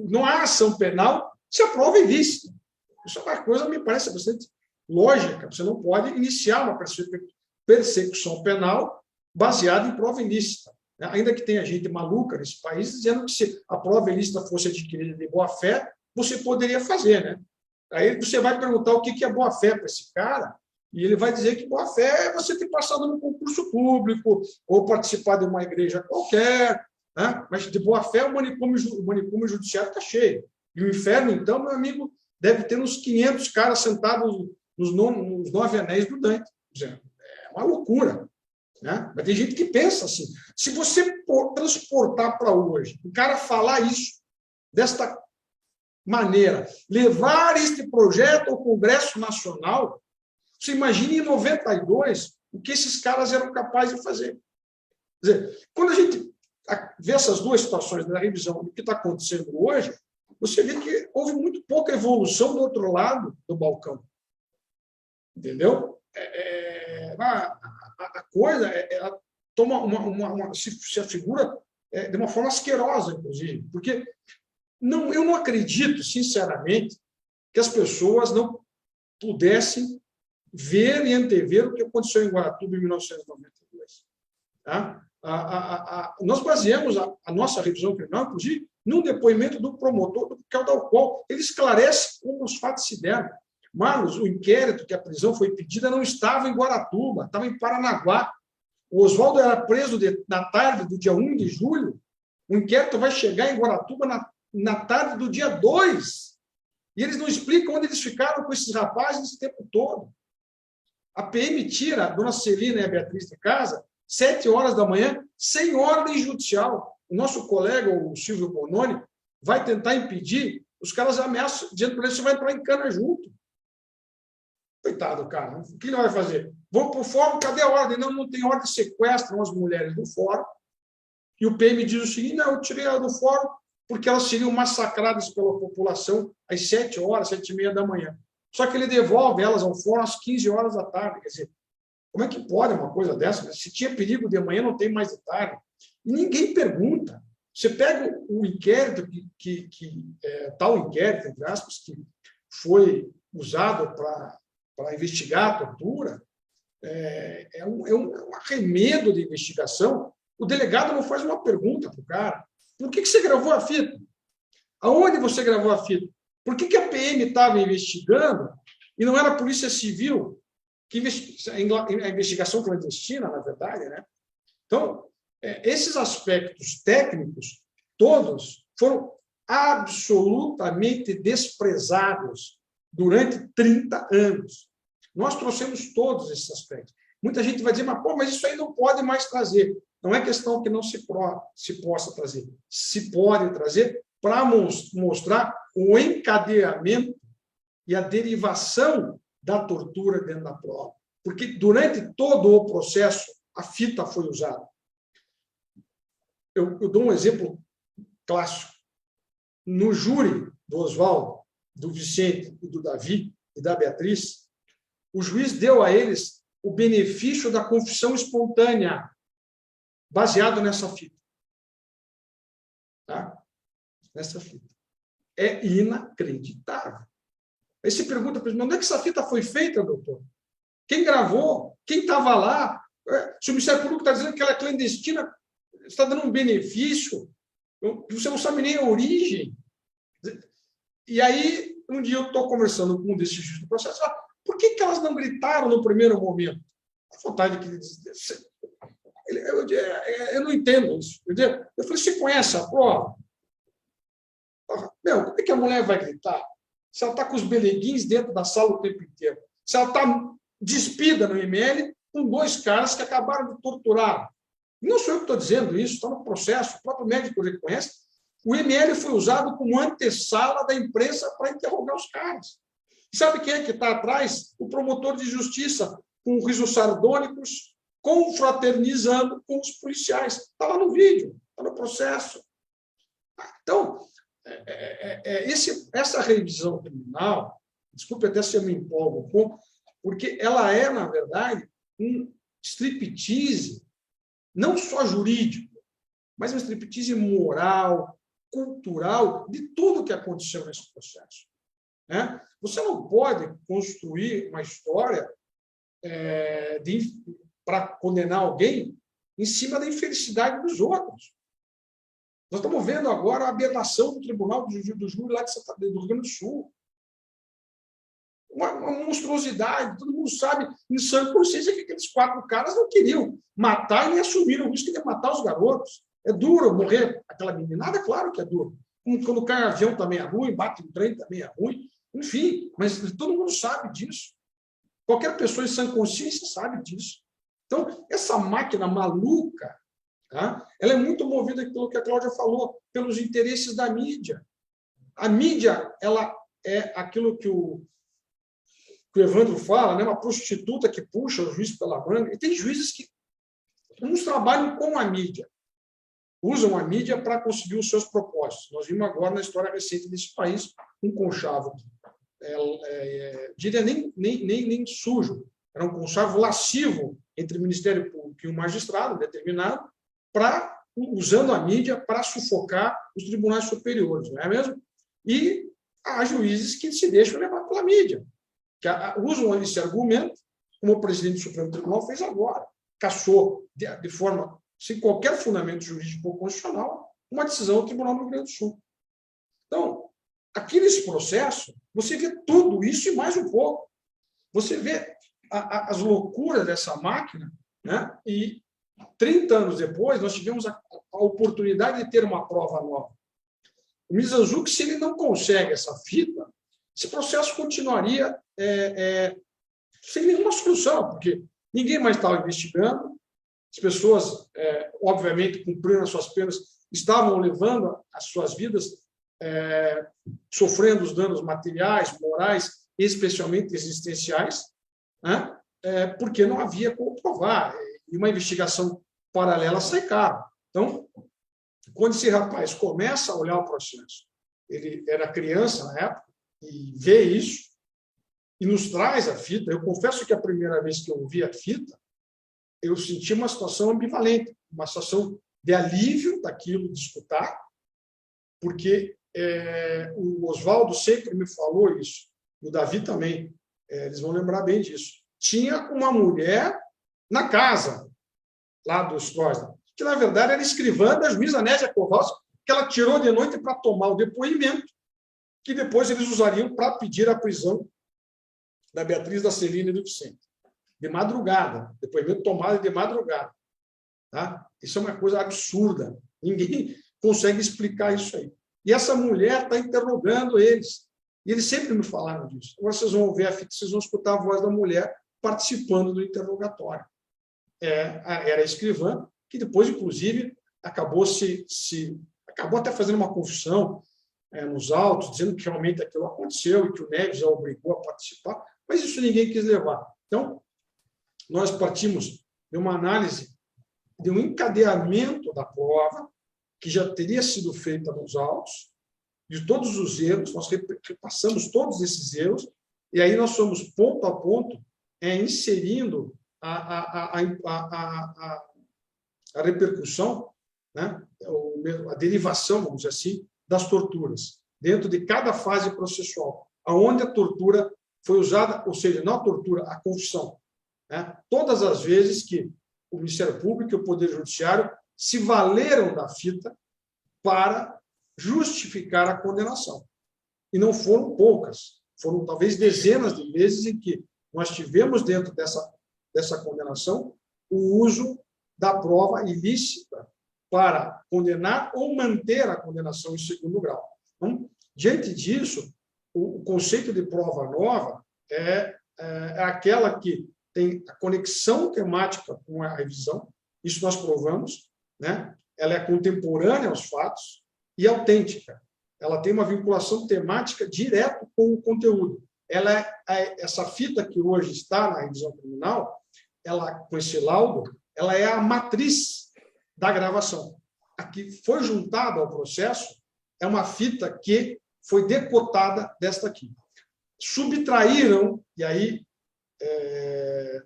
Não há ação penal se a prova é ilícita. Isso é uma coisa que me parece bastante lógica. Você não pode iniciar uma persecução penal baseada em prova ilícita. Ainda que tenha gente maluca nesse país dizendo que se a prova ilícita fosse adquirida de boa-fé, você poderia fazer, né? Aí você vai perguntar o que é boa-fé para esse cara, e ele vai dizer que boa-fé é você ter passado num concurso público ou participar de uma igreja qualquer, né? Mas de boa-fé o manicômio judiciário está cheio. E o inferno, então, meu amigo, deve ter uns 500 caras sentados nos 9 anéis do Dante. É uma loucura. Né? Mas tem gente que pensa assim. Se você transportar para hoje, o cara falar isso desta maneira, levar este projeto ao Congresso Nacional, você imagine em 92 o que esses caras eram capazes de fazer. Quer dizer, quando a gente vê essas duas situações da revisão do que está acontecendo hoje, você vê que houve muito pouca evolução do outro lado do balcão. Entendeu? A coisa ela toma se afigura de uma forma asquerosa, inclusive, porque eu não acredito, sinceramente, que as pessoas não pudessem ver e antever o que aconteceu em Guaratuba em 1992. Tá? Nós baseamos a nossa revisão criminal, inclusive, num depoimento do promotor, do qual ele esclarece como os fatos se deram. Marlos, o inquérito que a prisão foi pedida não estava em Guaratuba, estava em Paranaguá. O Oswaldo era preso na tarde do dia 1 de julho. O inquérito vai chegar em Guaratuba na tarde do dia 2. E eles não explicam onde eles ficaram com esses rapazes esse tempo todo. A PM tira a dona Celina e a Beatriz de casa 7 horas da manhã, sem ordem judicial. O nosso colega, o Silvio Bononi, vai tentar impedir, os caras ameaçam, dizendo para ele que você vai entrar em cana junto. Coitado, cara. O que ele vai fazer? Vamos para o fórum, cadê a ordem? Não tem ordem, sequestram as mulheres do fórum. E o PM diz o seguinte, não, eu tirei ela do fórum porque elas seriam massacradas pela população às 7 horas, 7h30 da manhã. Só que ele devolve elas ao fórum às 15 horas da tarde. Quer dizer, como é que pode uma coisa dessa? Se tinha perigo de manhã, não tem mais de tarde. E ninguém pergunta. Você pega o inquérito, tal inquérito, entre aspas, que foi usado para investigar a tortura, é um arremedo de investigação. O delegado não faz uma pergunta para o cara. Por que você gravou a fita? Aonde você gravou a fita? Por que a PM estava investigando e não era a Polícia Civil, que a investigação clandestina, na verdade, né? Então, esses aspectos técnicos, todos, foram absolutamente desprezados durante 30 anos. Nós trouxemos todos esses aspectos. Muita gente vai dizer, mas isso aí não pode mais trazer. Não é questão que não se possa trazer. Se pode trazer para mostrar o encadeamento e a derivação da tortura dentro da prova. Porque durante todo o processo, a fita foi usada. Eu dou um exemplo clássico. No júri do Oswaldo, do Vicente e do Davi e da Beatriz, o juiz deu a eles o benefício da confissão espontânea, baseado nessa fita. Tá? Nessa fita. É inacreditável. Aí se pergunta para ele, onde é que essa fita foi feita, doutor? Quem gravou? Quem estava lá? Se o Ministério Público está dizendo que ela é clandestina, está dando um benefício, você não sabe nem a origem. E aí, um dia eu estou conversando com um desses juízes do processo, por que elas não gritaram no primeiro momento? A vontade que ele diz, eu não entendo isso. Entendeu? Eu falei, você conhece a prova? Meu, como é que a mulher vai gritar? Se ela está com os beleguins dentro da sala o tempo inteiro. Se ela está despida no IML com 2 caras que acabaram de torturar. Não sou eu que estou dizendo isso, está no processo, o próprio médico reconhece. O IML foi usado como antessala da imprensa para interrogar os caras. E sabe quem é que está atrás? O promotor de justiça, com risos sardônicos, confraternizando com os policiais. Está lá no vídeo, está no processo. Então, essa revisão criminal, desculpe até se eu me empolgo um pouco, porque ela é, na verdade, um striptease, não só jurídico, mas um striptease moral, cultural, de tudo que aconteceu nesse processo. Né? Você não pode construir uma história para condenar alguém em cima da infelicidade dos outros. Nós estamos vendo agora a aberração do Tribunal do Júri lá do Rio Grande do Sul. Uma monstruosidade, todo mundo sabe, em sã consciência, que aqueles 4 caras não queriam matar e nem assumiram o risco de matar os garotos. É duro morrer aquela meninada? Claro que é duro. Quando cai avião também é ruim, bate um trem também é ruim. Enfim, mas todo mundo sabe disso. Qualquer pessoa em sã consciência sabe disso. Então, essa máquina maluca, tá? Ela é muito movida pelo que a Cláudia falou, pelos interesses da mídia. A mídia, ela é aquilo que o Evandro fala, né? Uma prostituta que puxa o juiz pela manga. E tem juízes que uns trabalham com a mídia, usam a mídia para conseguir os seus propósitos. Nós vimos agora na história recente desse país um conchavo, diria nem sujo, era um conchavo lascivo entre o Ministério Público e um magistrado determinado, usando a mídia para sufocar os tribunais superiores, não é mesmo? E há juízes que se deixam levar pela mídia, que usam esse argumento, como o presidente do Supremo Tribunal fez agora, cassou de forma sem qualquer fundamento jurídico ou constitucional uma decisão do Tribunal do Rio Grande do Sul. Então, aqui nesse processo, você vê tudo isso e mais um pouco. Você vê as loucuras dessa máquina, né? E 30 anos depois, nós tivemos a oportunidade de ter uma prova nova. O Mizanzuki, se ele não consegue essa fita, esse processo continuaria sem nenhuma solução, porque ninguém mais estava investigando, as pessoas, obviamente, cumprindo as suas penas, estavam levando as suas vidas, sofrendo os danos materiais, morais, especialmente existenciais, né? Porque não havia como provar, e uma investigação paralela sai caro. Então, quando esse rapaz começa a olhar o processo, ele era criança na época, e vê isso, e nos traz a fita. Eu confesso que a primeira vez que eu vi a fita, eu senti uma situação ambivalente, uma situação de alívio daquilo de escutar, porque o Oswaldo sempre me falou isso, o Davi também, eles vão lembrar bem disso. Tinha uma mulher na casa, lá do Stroessner, que, na verdade, era escrivã da juíza Nésia Kowalski, que ela tirou de noite para tomar o depoimento, que depois eles usariam para pedir a prisão da Beatriz, da Celina e do Vicente. De madrugada, depoimento tomado de madrugada. Tá? Isso é uma coisa absurda. Ninguém consegue explicar isso aí. E essa mulher está interrogando eles. E eles sempre me falaram disso. Agora vocês vão ver a fita, vocês vão escutar a voz da mulher participando do interrogatório. Era a escrivã, que depois, inclusive, acabou até fazendo uma confissão nos autos, dizendo que realmente aquilo aconteceu e que o Neves a obrigou a participar, mas isso ninguém quis levar. Então, nós partimos de uma análise de um encadeamento da prova, que já teria sido feita nos autos, de todos os erros, nós repassamos todos esses erros, e aí nós fomos ponto a ponto inserindo a repercussão, né? A derivação, vamos dizer assim, das torturas, dentro de cada fase processual, aonde a tortura foi usada, ou seja, não a tortura, a confissão. Né? Todas as vezes que o Ministério Público e o Poder Judiciário se valeram da fita para justificar a condenação. E não foram poucas, foram talvez dezenas de vezes em que nós tivemos dentro dessa condenação o uso da prova ilícita para condenar ou manter a condenação em segundo grau. Então, diante disso, o conceito de prova nova é aquela que tem a conexão temática com a revisão, isso nós provamos, né? Ela é contemporânea aos fatos e autêntica. Ela tem uma vinculação temática direta com o conteúdo. Essa fita que hoje está na revisão criminal, com esse laudo, ela é a matriz da gravação. A que foi juntada ao processo é uma fita que foi decotada desta aqui. Subtraíram, e aí,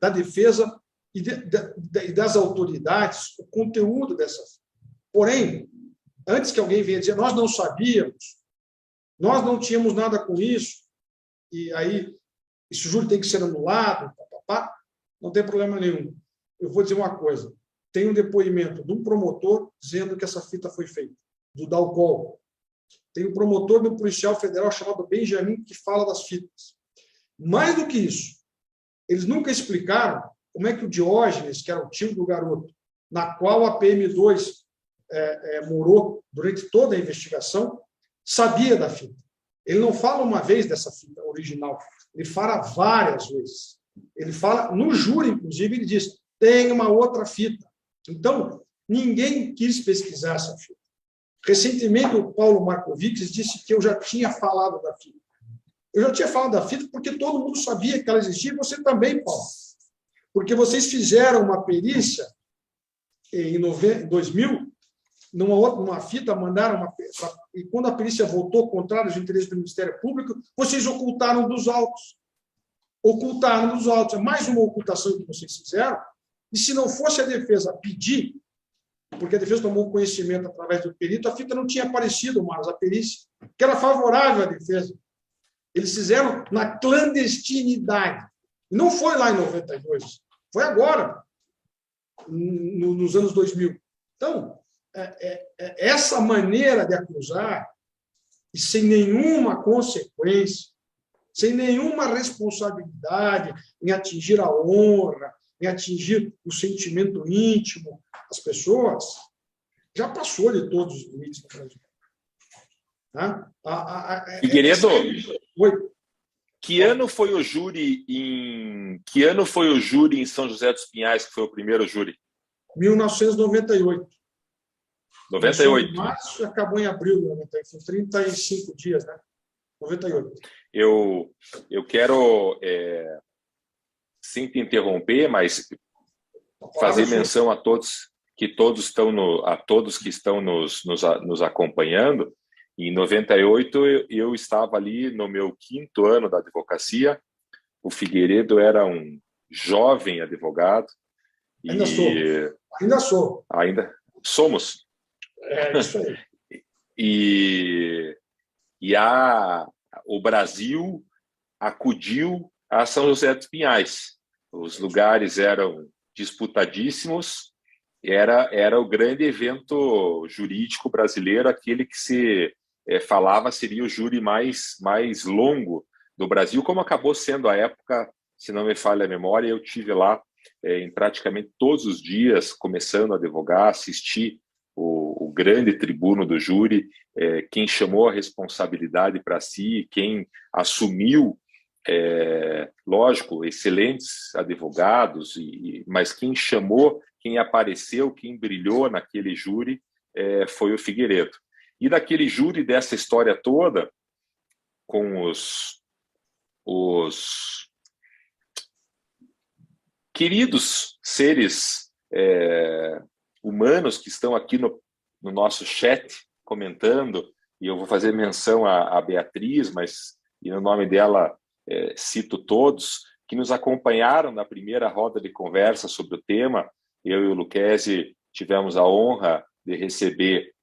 da defesa e das autoridades, o conteúdo dessa fita. Porém, antes que alguém venha dizer, nós não sabíamos, nós não tínhamos nada com isso, e aí esse júri tem que ser anulado, não tem problema nenhum. Eu vou dizer uma coisa, tem um depoimento de um promotor dizendo que essa fita foi feita, do Dalcol. Tem um promotor de um policial federal chamado Benjamin que fala das fitas. Mais do que isso, eles nunca explicaram como é que o Diógenes, que era o tio do garoto, na qual a PM2 morou durante toda a investigação, sabia da fita. Ele não fala uma vez dessa fita original, ele fala várias vezes. Ele fala, no júri, inclusive, ele diz, tem uma outra fita. Então, ninguém quis pesquisar essa fita. Recentemente, o Paulo Markovics disse que eu já tinha falado da fita. Eu já tinha falado da fita porque todo mundo sabia que ela existia, e você também, Paulo. Porque vocês fizeram uma perícia em 2000, numa fita, mandaram e quando a perícia voltou contrária aos interesses do Ministério Público, vocês ocultaram dos autos. Ocultaram dos autos. É mais uma ocultação que vocês fizeram. E se não fosse a defesa pedir, porque a defesa tomou conhecimento através do perito, a fita não tinha aparecido mais, a perícia, que era favorável à defesa. Eles fizeram na clandestinidade. E não foi lá em 92, foi agora, nos anos 2000. Então, essa maneira de acusar, e sem nenhuma consequência, sem nenhuma responsabilidade em atingir a honra, em atingir o sentimento íntimo das pessoas, já passou de todos os limites do Brasil. Tá? Figueiredo, Oi. que ano foi o júri em São José dos Pinhais, que foi o primeiro júri? 1998. 98. Em março e acabou em abril de 98. São 35 dias, né? 98. Eu quero, sem te interromper, mas fazer menção a todos que estão nos acompanhando. Em 98, eu estava ali no meu 5º ano da advocacia. O Figueiredo era um jovem advogado. Ainda sou. Ainda somos. É isso aí. E o Brasil acudiu a São José dos Pinhais. Os lugares eram disputadíssimos era o grande evento jurídico brasileiro, aquele que se falava seria o júri mais longo do Brasil, como acabou sendo a época, se não me falha a memória. Eu tive lá em praticamente todos os dias, começando a advogar, assisti o grande tribuno do júri, quem chamou a responsabilidade para si, quem assumiu, lógico, excelentes advogados, mas quem chamou, quem apareceu, quem brilhou naquele júri foi o Figueiredo. E daquele júri, dessa história toda, com os queridos seres humanos que estão aqui no nosso chat comentando, e eu vou fazer menção a Beatriz, mas e no nome dela cito todos, que nos acompanharam na primeira roda de conversa sobre o tema. Eu e o Lucchesi tivemos a honra de receber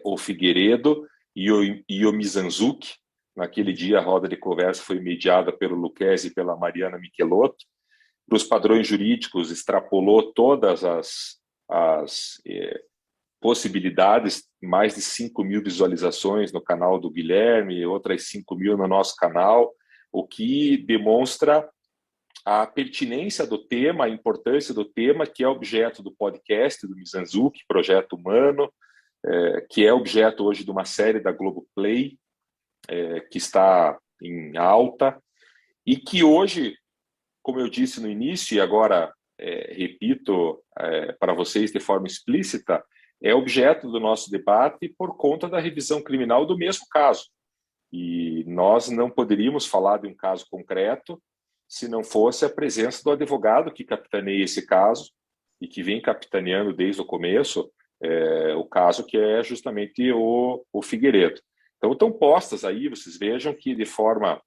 o Figueiredo e o Mizanzuki. Naquele dia, a roda de conversa foi mediada pelo Lucchesi e pela Mariana Michelotto. Para os padrões jurídicos, extrapolou todas as possibilidades, mais de 5.000 visualizações no canal do Guilherme, outras 5.000 no nosso canal, o que demonstra a pertinência do tema, a importância do tema, que é objeto do podcast do Mizanzuki, Projeto Humano, que é objeto hoje de uma série da Globoplay, que está em alta, e que hoje, como eu disse no início, e agora repito para vocês de forma explícita, é objeto do nosso debate por conta da revisão criminal do mesmo caso. E nós não poderíamos falar de um caso concreto se não fosse a presença do advogado que capitaneia esse caso e que vem capitaneando desde o começo o caso, que é justamente o Figueiredo. Então, estão postas aí, vocês vejam que de forma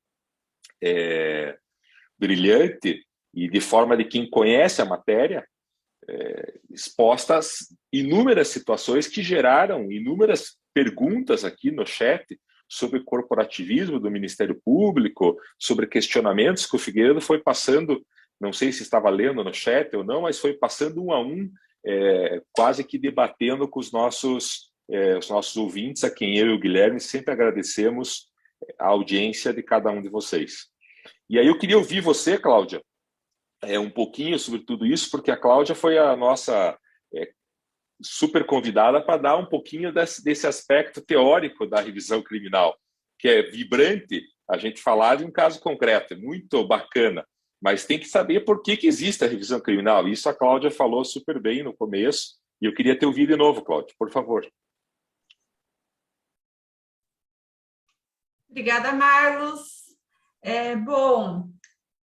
brilhante e de forma de quem conhece a matéria, expostas inúmeras situações que geraram inúmeras perguntas aqui no chat sobre corporativismo do Ministério Público, sobre questionamentos que o Figueiredo foi passando, não sei se estava lendo no chat ou não, mas foi passando um a um, quase que debatendo com os nossos ouvintes, a quem eu e o Guilherme sempre agradecemos a audiência de cada um de vocês. E aí eu queria ouvir você, Cláudia, um pouquinho sobre tudo isso, porque a Cláudia foi a nossa super convidada para dar um pouquinho desse aspecto teórico da revisão criminal, que é vibrante a gente falar de um caso concreto, é muito bacana, mas tem que saber por que existe a revisão criminal. Isso a Cláudia falou super bem no começo, e eu queria ter ouvido de novo, Cláudia, por favor. Obrigada, Marlos. Bom,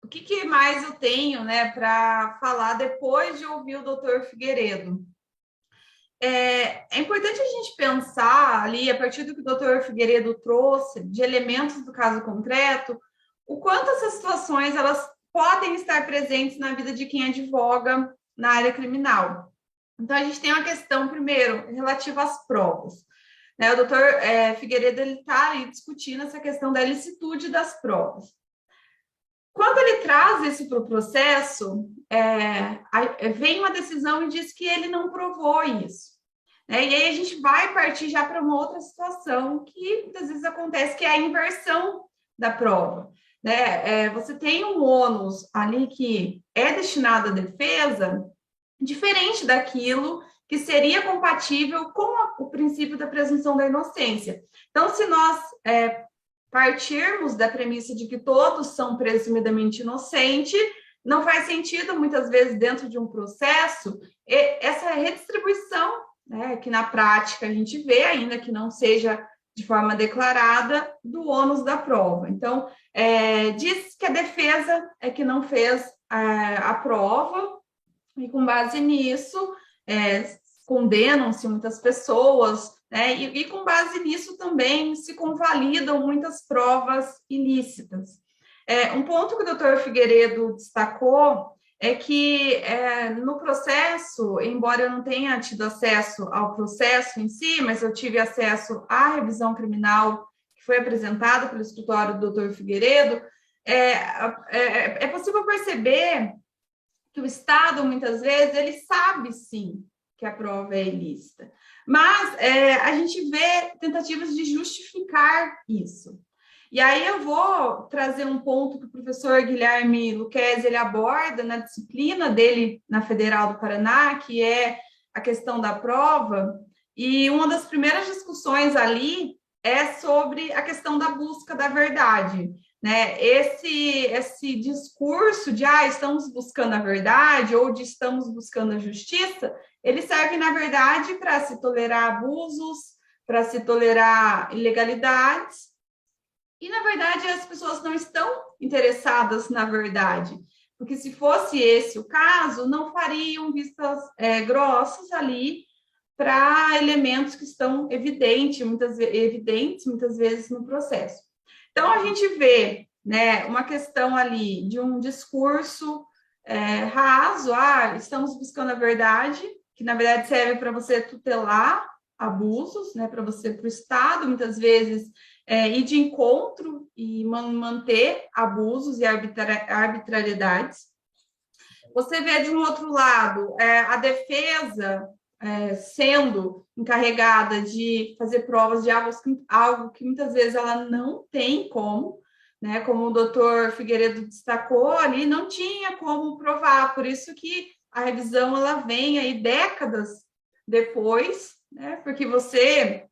o que mais eu tenho, né, para falar depois de ouvir o doutor Figueiredo? É importante a gente pensar ali, a partir do que o doutor Figueiredo trouxe, de elementos do caso concreto, o quanto essas situações elas podem estar presentes na vida de quem advoga na área criminal. Então, a gente tem uma questão, primeiro, relativa às provas. O doutor Figueiredo está aí discutindo essa questão da ilicitude das provas. Quando ele traz isso para o processo, vem uma decisão e diz que ele não provou isso. E aí a gente vai partir já para uma outra situação que muitas vezes acontece, que é a inversão da prova. Você tem um ônus ali que é destinado à defesa, diferente daquilo que seria compatível com o princípio da presunção da inocência. Então, se nós partirmos da premissa de que todos são presumidamente inocentes, não faz sentido, muitas vezes, dentro de um processo, essa redistribuição, que na prática a gente vê, ainda que não seja de forma declarada, do ônus da prova. Então, diz que a defesa é que não fez a prova, e com base nisso, condenam-se muitas pessoas, e com base nisso também se convalidam muitas provas ilícitas. Um ponto que o doutor Figueiredo destacou é que no processo, embora eu não tenha tido acesso ao processo em si, mas eu tive acesso à revisão criminal que foi apresentada pelo escritório do doutor Figueiredo, é possível perceber que o Estado, muitas vezes, ele sabe, sim, que a prova é ilícita. Mas a gente vê tentativas de justificar isso. E aí eu vou trazer um ponto que o professor Guilherme Lucchesi ele aborda na disciplina dele na Federal do Paraná, que é a questão da prova, e uma das primeiras discussões ali é sobre a questão da busca da verdade, né? Esse discurso de estamos buscando a verdade ou de estamos buscando a justiça, ele serve, na verdade, para se tolerar abusos, para se tolerar ilegalidades, e, na verdade, as pessoas não estão interessadas na verdade, porque se fosse esse o caso, não fariam vistas grossas ali para elementos que estão evidentes muitas vezes no processo. Então, a gente vê, né, uma questão ali de um discurso raso, estamos buscando a verdade, que na verdade serve para você tutelar abusos, né, para o Estado, muitas vezes, ir de encontro e manter abusos e arbitrariedades. Você vê, de um outro lado, a defesa sendo encarregada de fazer provas de algo que muitas vezes ela não tem como, né? Como o doutor Figueiredo destacou ali, não tinha como provar, por isso que a revisão ela vem aí décadas depois, né? Porque você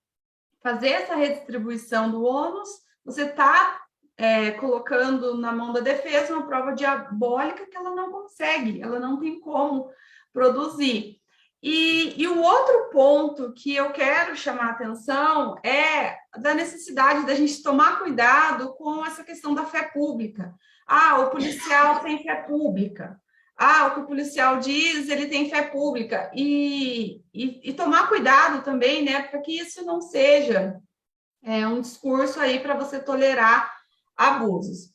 fazer essa redistribuição do ônus, você está colocando na mão da defesa uma prova diabólica que ela não consegue, ela não tem como produzir. E o outro ponto que eu quero chamar a atenção é da necessidade da gente tomar cuidado com essa questão da fé pública. O policial tem fé pública. O que o policial diz, ele tem fé pública. E tomar cuidado também, né, para que isso não seja um discurso aí para você tolerar abusos.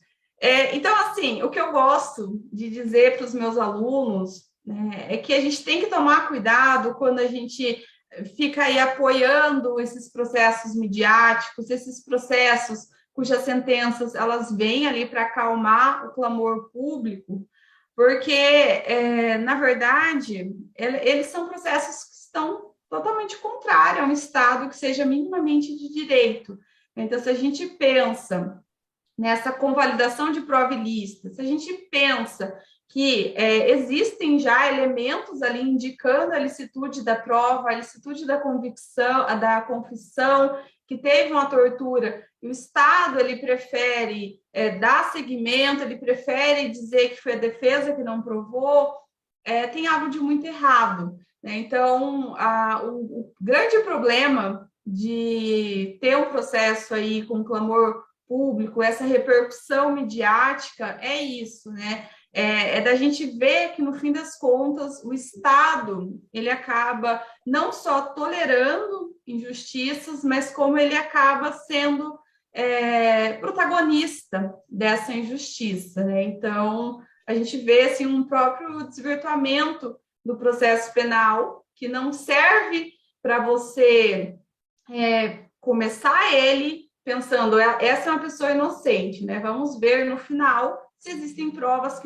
Então, assim, o que eu gosto de dizer para os meus alunos, né, é que a gente tem que tomar cuidado quando a gente fica aí apoiando esses processos midiáticos, esses processos cujas sentenças elas vêm ali para acalmar o clamor público, porque, na verdade, eles são processos que estão totalmente contrários a um Estado que seja minimamente de direito. Então, se a gente pensa nessa convalidação de prova ilícita, se a gente pensa que existem já elementos ali indicando a licitude da prova, a licitude da convicção, da confissão, que teve uma tortura, e o Estado ele prefere dar seguimento, ele prefere dizer que foi a defesa que não provou, tem algo de muito errado, né? Então, o grande problema de ter um processo aí com clamor público, essa repercussão midiática, é isso, né? Da gente ver que, no fim das contas, o Estado ele acaba não só tolerando injustiças, mas como ele acaba sendo protagonista dessa injustiça, né? Então, a gente vê assim, um próprio desvirtuamento do processo penal, que não serve para você começar ele pensando, essa é uma pessoa inocente, né? Vamos ver no final se existem provas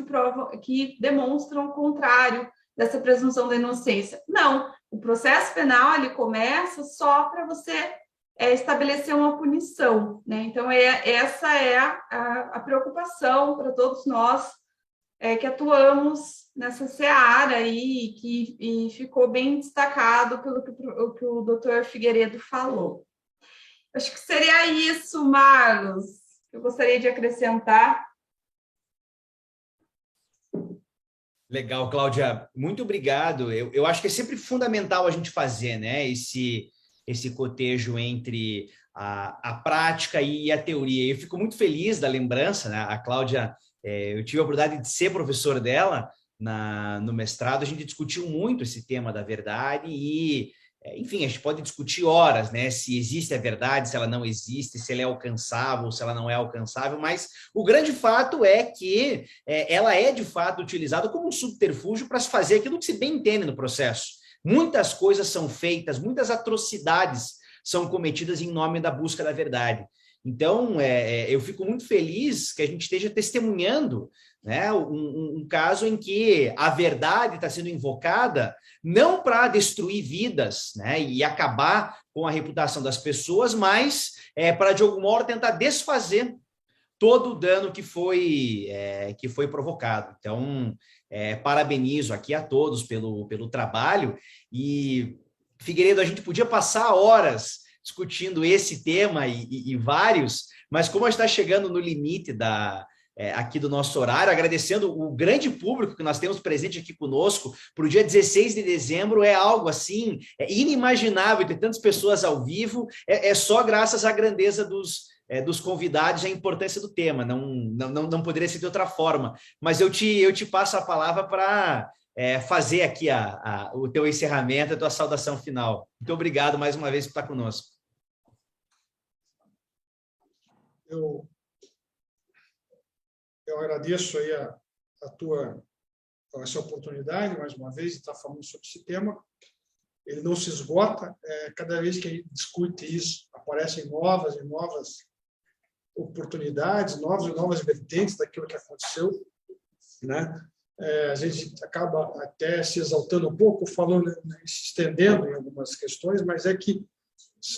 que demonstram o contrário dessa presunção da inocência. Não, o processo penal ele começa só para você estabelecer uma punição, né? Então, essa é a preocupação para todos nós que atuamos nessa seara aí, e ficou bem destacado pelo que o doutor Figueiredo falou. Acho que seria isso, Marlos, que eu gostaria de acrescentar. Legal, Cláudia, muito obrigado. Eu acho que é sempre fundamental a gente fazer, né, esse cotejo entre a prática e a teoria. Eu fico muito feliz da lembrança, né? A Cláudia, eu tive a oportunidade de ser professor dela no mestrado, a gente discutiu muito esse tema da verdade e, enfim, a gente pode discutir horas, né? Se existe a verdade, se ela não existe, se ela é alcançável, se ela não é alcançável, mas o grande fato é que ela é, de fato, utilizada como um subterfúgio para se fazer aquilo que se bem entende no processo. Muitas coisas são feitas, muitas atrocidades são cometidas em nome da busca da verdade. Então, eu fico muito feliz que a gente esteja testemunhando, né? Um caso em que a verdade está sendo invocada não para destruir vidas, né, e acabar com a reputação das pessoas, mas para, de alguma hora, tentar desfazer todo o dano que foi provocado. Então, parabenizo aqui a todos pelo trabalho. E, Figueiredo, a gente podia passar horas discutindo esse tema e vários, mas como a gente está chegando no limite aqui do nosso horário, agradecendo o grande público que nós temos presente aqui conosco, para o dia 16 de dezembro, é algo assim, inimaginável ter tantas pessoas ao vivo, só graças à grandeza dos convidados e a importância do tema, não poderia ser de outra forma, mas eu te passo a palavra para fazer aqui o teu encerramento, a tua saudação final. Muito obrigado mais uma vez por estar conosco. Eu agradeço aí essa oportunidade, mais uma vez, de estar falando sobre esse tema. Ele não se esgota. Cada vez que a gente discute isso, aparecem novas e novas oportunidades, novas vertentes daquilo que aconteceu, né? A gente acaba até se exaltando um pouco, falando, se estendendo em algumas questões, mas é que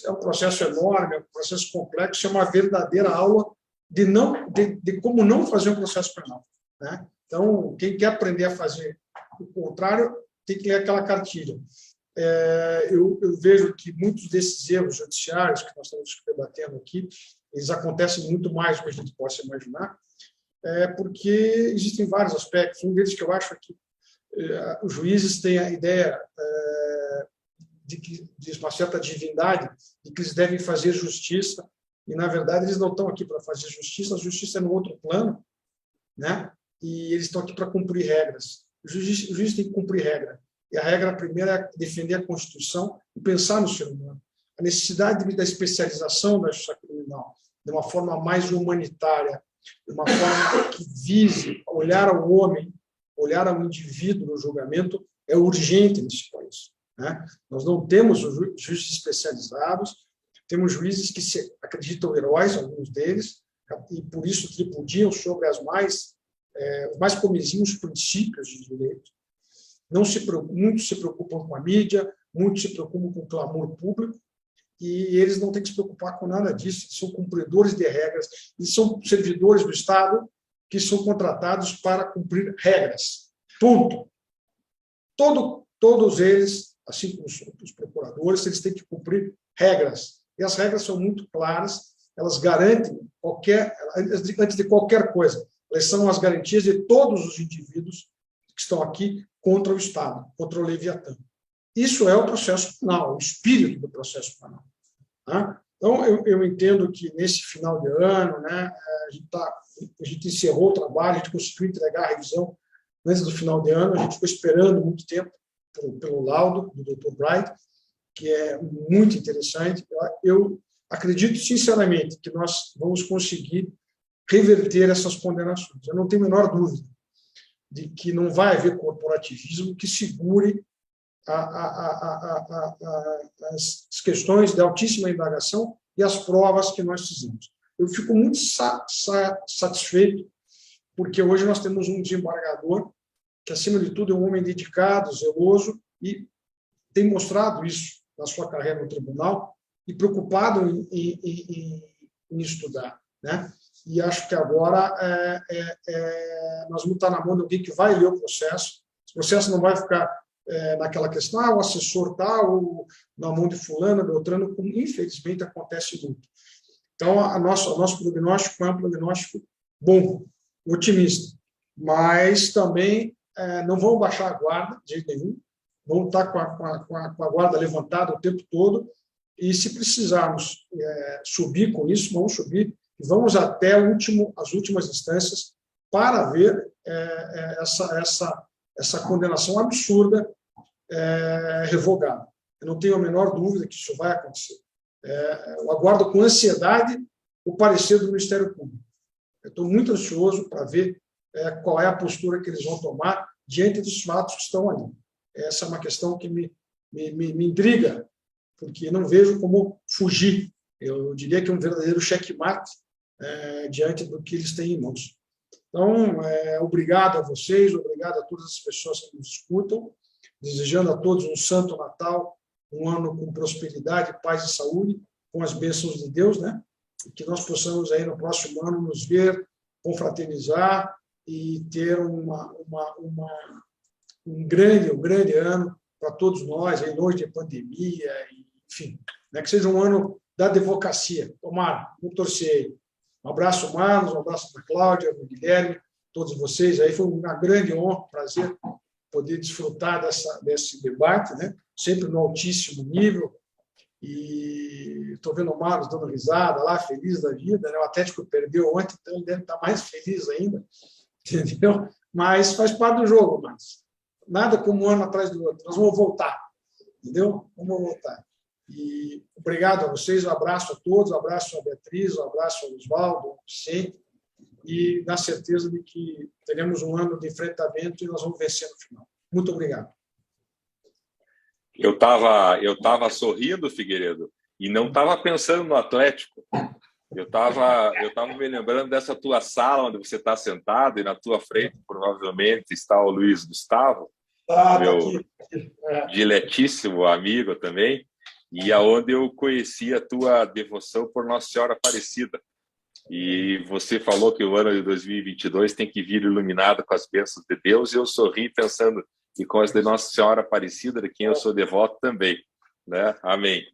é um processo enorme, é um processo complexo, é uma verdadeira aula de como não fazer um processo penal, né? Então, quem quer aprender a fazer o contrário tem que ler aquela cartilha. Eu vejo que muitos desses erros judiciários que nós estamos debatendo aqui, eles acontecem muito mais do que a gente possa imaginar, porque existem vários aspectos. Um deles que eu acho é que os juízes têm a ideia de uma certa divindade, de que eles devem fazer justiça, e, na verdade, eles não estão aqui para fazer justiça, a justiça é no outro plano, né? E eles estão aqui para cumprir regras. O juiz tem que cumprir regra. E a regra primeira é defender a Constituição e pensar no ser humano. A necessidade da especialização da justiça criminal, de uma forma mais humanitária, de uma forma que vise olhar ao homem, olhar ao indivíduo no julgamento, é urgente nesse país, né? Nós não temos juízes especializados, temos juízes que se acreditam heróis, alguns deles, e por isso tripudiam sobre os mais comezinhos princípios de direito. Muitos se preocupam com a mídia, muitos se preocupam com o clamor público, e eles não têm que se preocupar com nada disso. Eles são cumpridores de regras, eles são servidores do Estado que são contratados para cumprir regras. Ponto. Todos eles, assim como os procuradores, eles têm que cumprir regras. E as regras são muito claras, elas garantem antes de qualquer coisa, elas são as garantias de todos os indivíduos que estão aqui contra o Estado, contra o Leviatã. Isso é o processo penal, o espírito do processo penal, né? Então, eu entendo que nesse final de ano, né, a gente encerrou o trabalho, a gente conseguiu entregar a revisão antes do final de ano, a gente ficou esperando muito tempo pelo laudo do Dr. Bright, que é muito interessante. Eu acredito, sinceramente, que nós vamos conseguir reverter essas condenações. Eu não tenho a menor dúvida de que não vai haver corporativismo que segure as questões de altíssima indagação e as provas que nós fizemos. Eu fico muito satisfeito, porque hoje nós temos um desembargador que, acima de tudo, é um homem dedicado, zeloso, e tem mostrado isso na sua carreira no tribunal, e preocupado em estudar, né? E acho que agora nós vamos estar na mão de alguém que vai ler o processo. O processo não vai ficar naquela questão, o assessor tal, na mão de fulano, beltrano, como infelizmente acontece muito. Então, o nosso prognóstico é um prognóstico bom, otimista, mas também não vamos baixar a guarda de jeito nenhum, vamos estar com a guarda levantada o tempo todo, e se precisarmos subir com isso, vamos subir, e vamos até as últimas instâncias para ver essa condenação absurda revogada. Eu não tenho a menor dúvida que isso vai acontecer. Eu aguardo com ansiedade o parecer do Ministério Público. Eu estou muito ansioso para ver qual é a postura que eles vão tomar diante dos fatos que estão ali. Essa é uma questão que me intriga, porque não vejo como fugir. Eu diria que é um verdadeiro checkmate diante do que eles têm em mãos. Então, obrigado a vocês, obrigado a todas as pessoas que nos escutam, desejando a todos um santo Natal, um ano com prosperidade, paz e saúde, com as bênçãos de Deus, né? E que nós possamos aí no próximo ano nos ver, confraternizar e ter um grande ano para todos nós, aí longe de pandemia, enfim, né? Que seja um ano da advocacia. Tomara, vamos torcer aí. Um abraço, Marlos, um abraço para a Cláudia, para o Guilherme, todos vocês. Aí foi uma grande honra, prazer poder desfrutar desse debate, né? Sempre no altíssimo nível. E estou vendo o Marlos dando risada lá, feliz da vida, né? O Atlético perdeu ontem, então ele deve estar mais feliz ainda, entendeu? Mas faz parte do jogo, Marlos. Nada como um ano atrás do outro. Nós vamos voltar, entendeu? Vamos voltar. E obrigado a vocês, um abraço a todos, um abraço a Beatriz, um abraço ao Oswaldo, ao Vicente, e na certeza de que teremos um ano de enfrentamento e nós vamos vencer no final. Muito obrigado. Eu tava sorrindo, Figueiredo, e não estava pensando no Atlético. Eu estava me lembrando dessa tua sala onde você está sentado e na tua frente provavelmente está o Luiz Gustavo, meu diletíssimo amigo também, e aonde eu conheci a tua devoção por Nossa Senhora Aparecida. E você falou que o ano de 2022 tem que vir iluminado com as bênçãos de Deus, e eu sorri pensando que com as de Nossa Senhora Aparecida, de quem eu sou devoto também, né? Amém.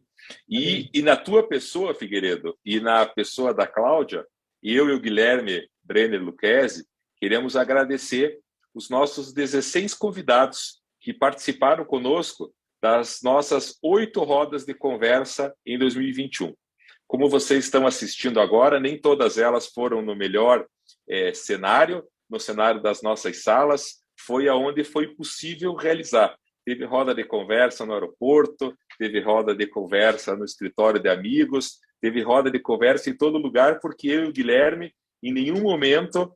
E na tua pessoa, Figueiredo, e na pessoa da Cláudia, eu e o Guilherme Brenner Lucchesi queremos agradecer os nossos 16 convidados que participaram conosco das nossas 8 rodas de conversa em 2021. Como vocês estão assistindo agora, nem todas elas foram no melhor cenário, no cenário das nossas salas, foi aonde foi possível realizar. Teve roda de conversa no aeroporto, teve roda de conversa no escritório de amigos, teve roda de conversa em todo lugar, porque eu e o Guilherme, em nenhum momento,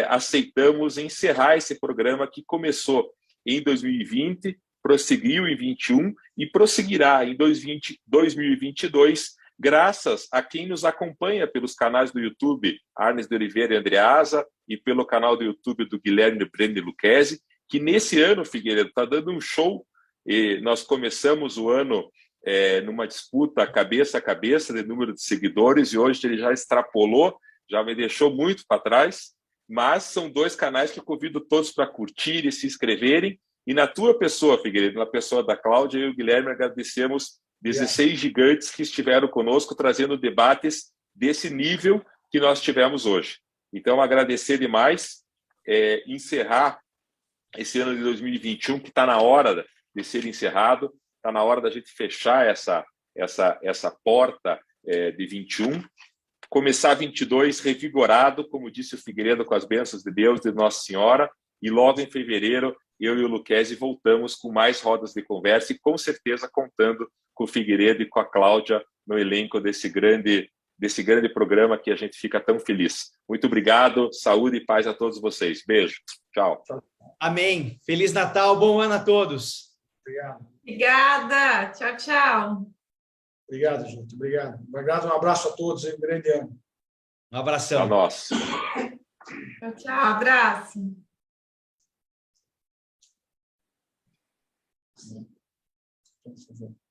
aceitamos encerrar esse programa que começou em 2020, prosseguiu em 2021 e prosseguirá em 2022, graças a quem nos acompanha pelos canais do YouTube Arnes de Oliveira e Andreasa e pelo canal do YouTube do Guilherme Brenner Lucchesi, que nesse ano, Figueiredo, está dando um show. E nós começamos o ano numa disputa cabeça a cabeça de número de seguidores, e hoje ele já extrapolou, já me deixou muito para trás, mas são 2 canais que eu convido todos para curtir e se inscreverem. E na tua pessoa, Figueiredo, na pessoa da Cláudia, eu e o Guilherme agradecemos 16 gigantes que estiveram conosco trazendo debates desse nível que nós tivemos hoje. Então, agradecer demais, encerrar esse ano de 2021, que está na hora de ser encerrado, está na hora da gente fechar essa porta de 21, começar 22 revigorado, como disse o Figueiredo, com as bênçãos de Deus, de Nossa Senhora, e logo em fevereiro, eu e o Lucchesi voltamos com mais rodas de conversa e com certeza contando com o Figueiredo e com a Cláudia no elenco desse grande programa que a gente fica tão feliz. Muito obrigado, saúde e paz a todos vocês. Beijo, tchau. Amém. Feliz Natal, bom ano a todos. Obrigado. Obrigada. Tchau, tchau. Obrigado, gente. Obrigado. Obrigado, um abraço a todos e um grande ano. Um abração. A nós. Tchau, tchau. Abraço. Por favor.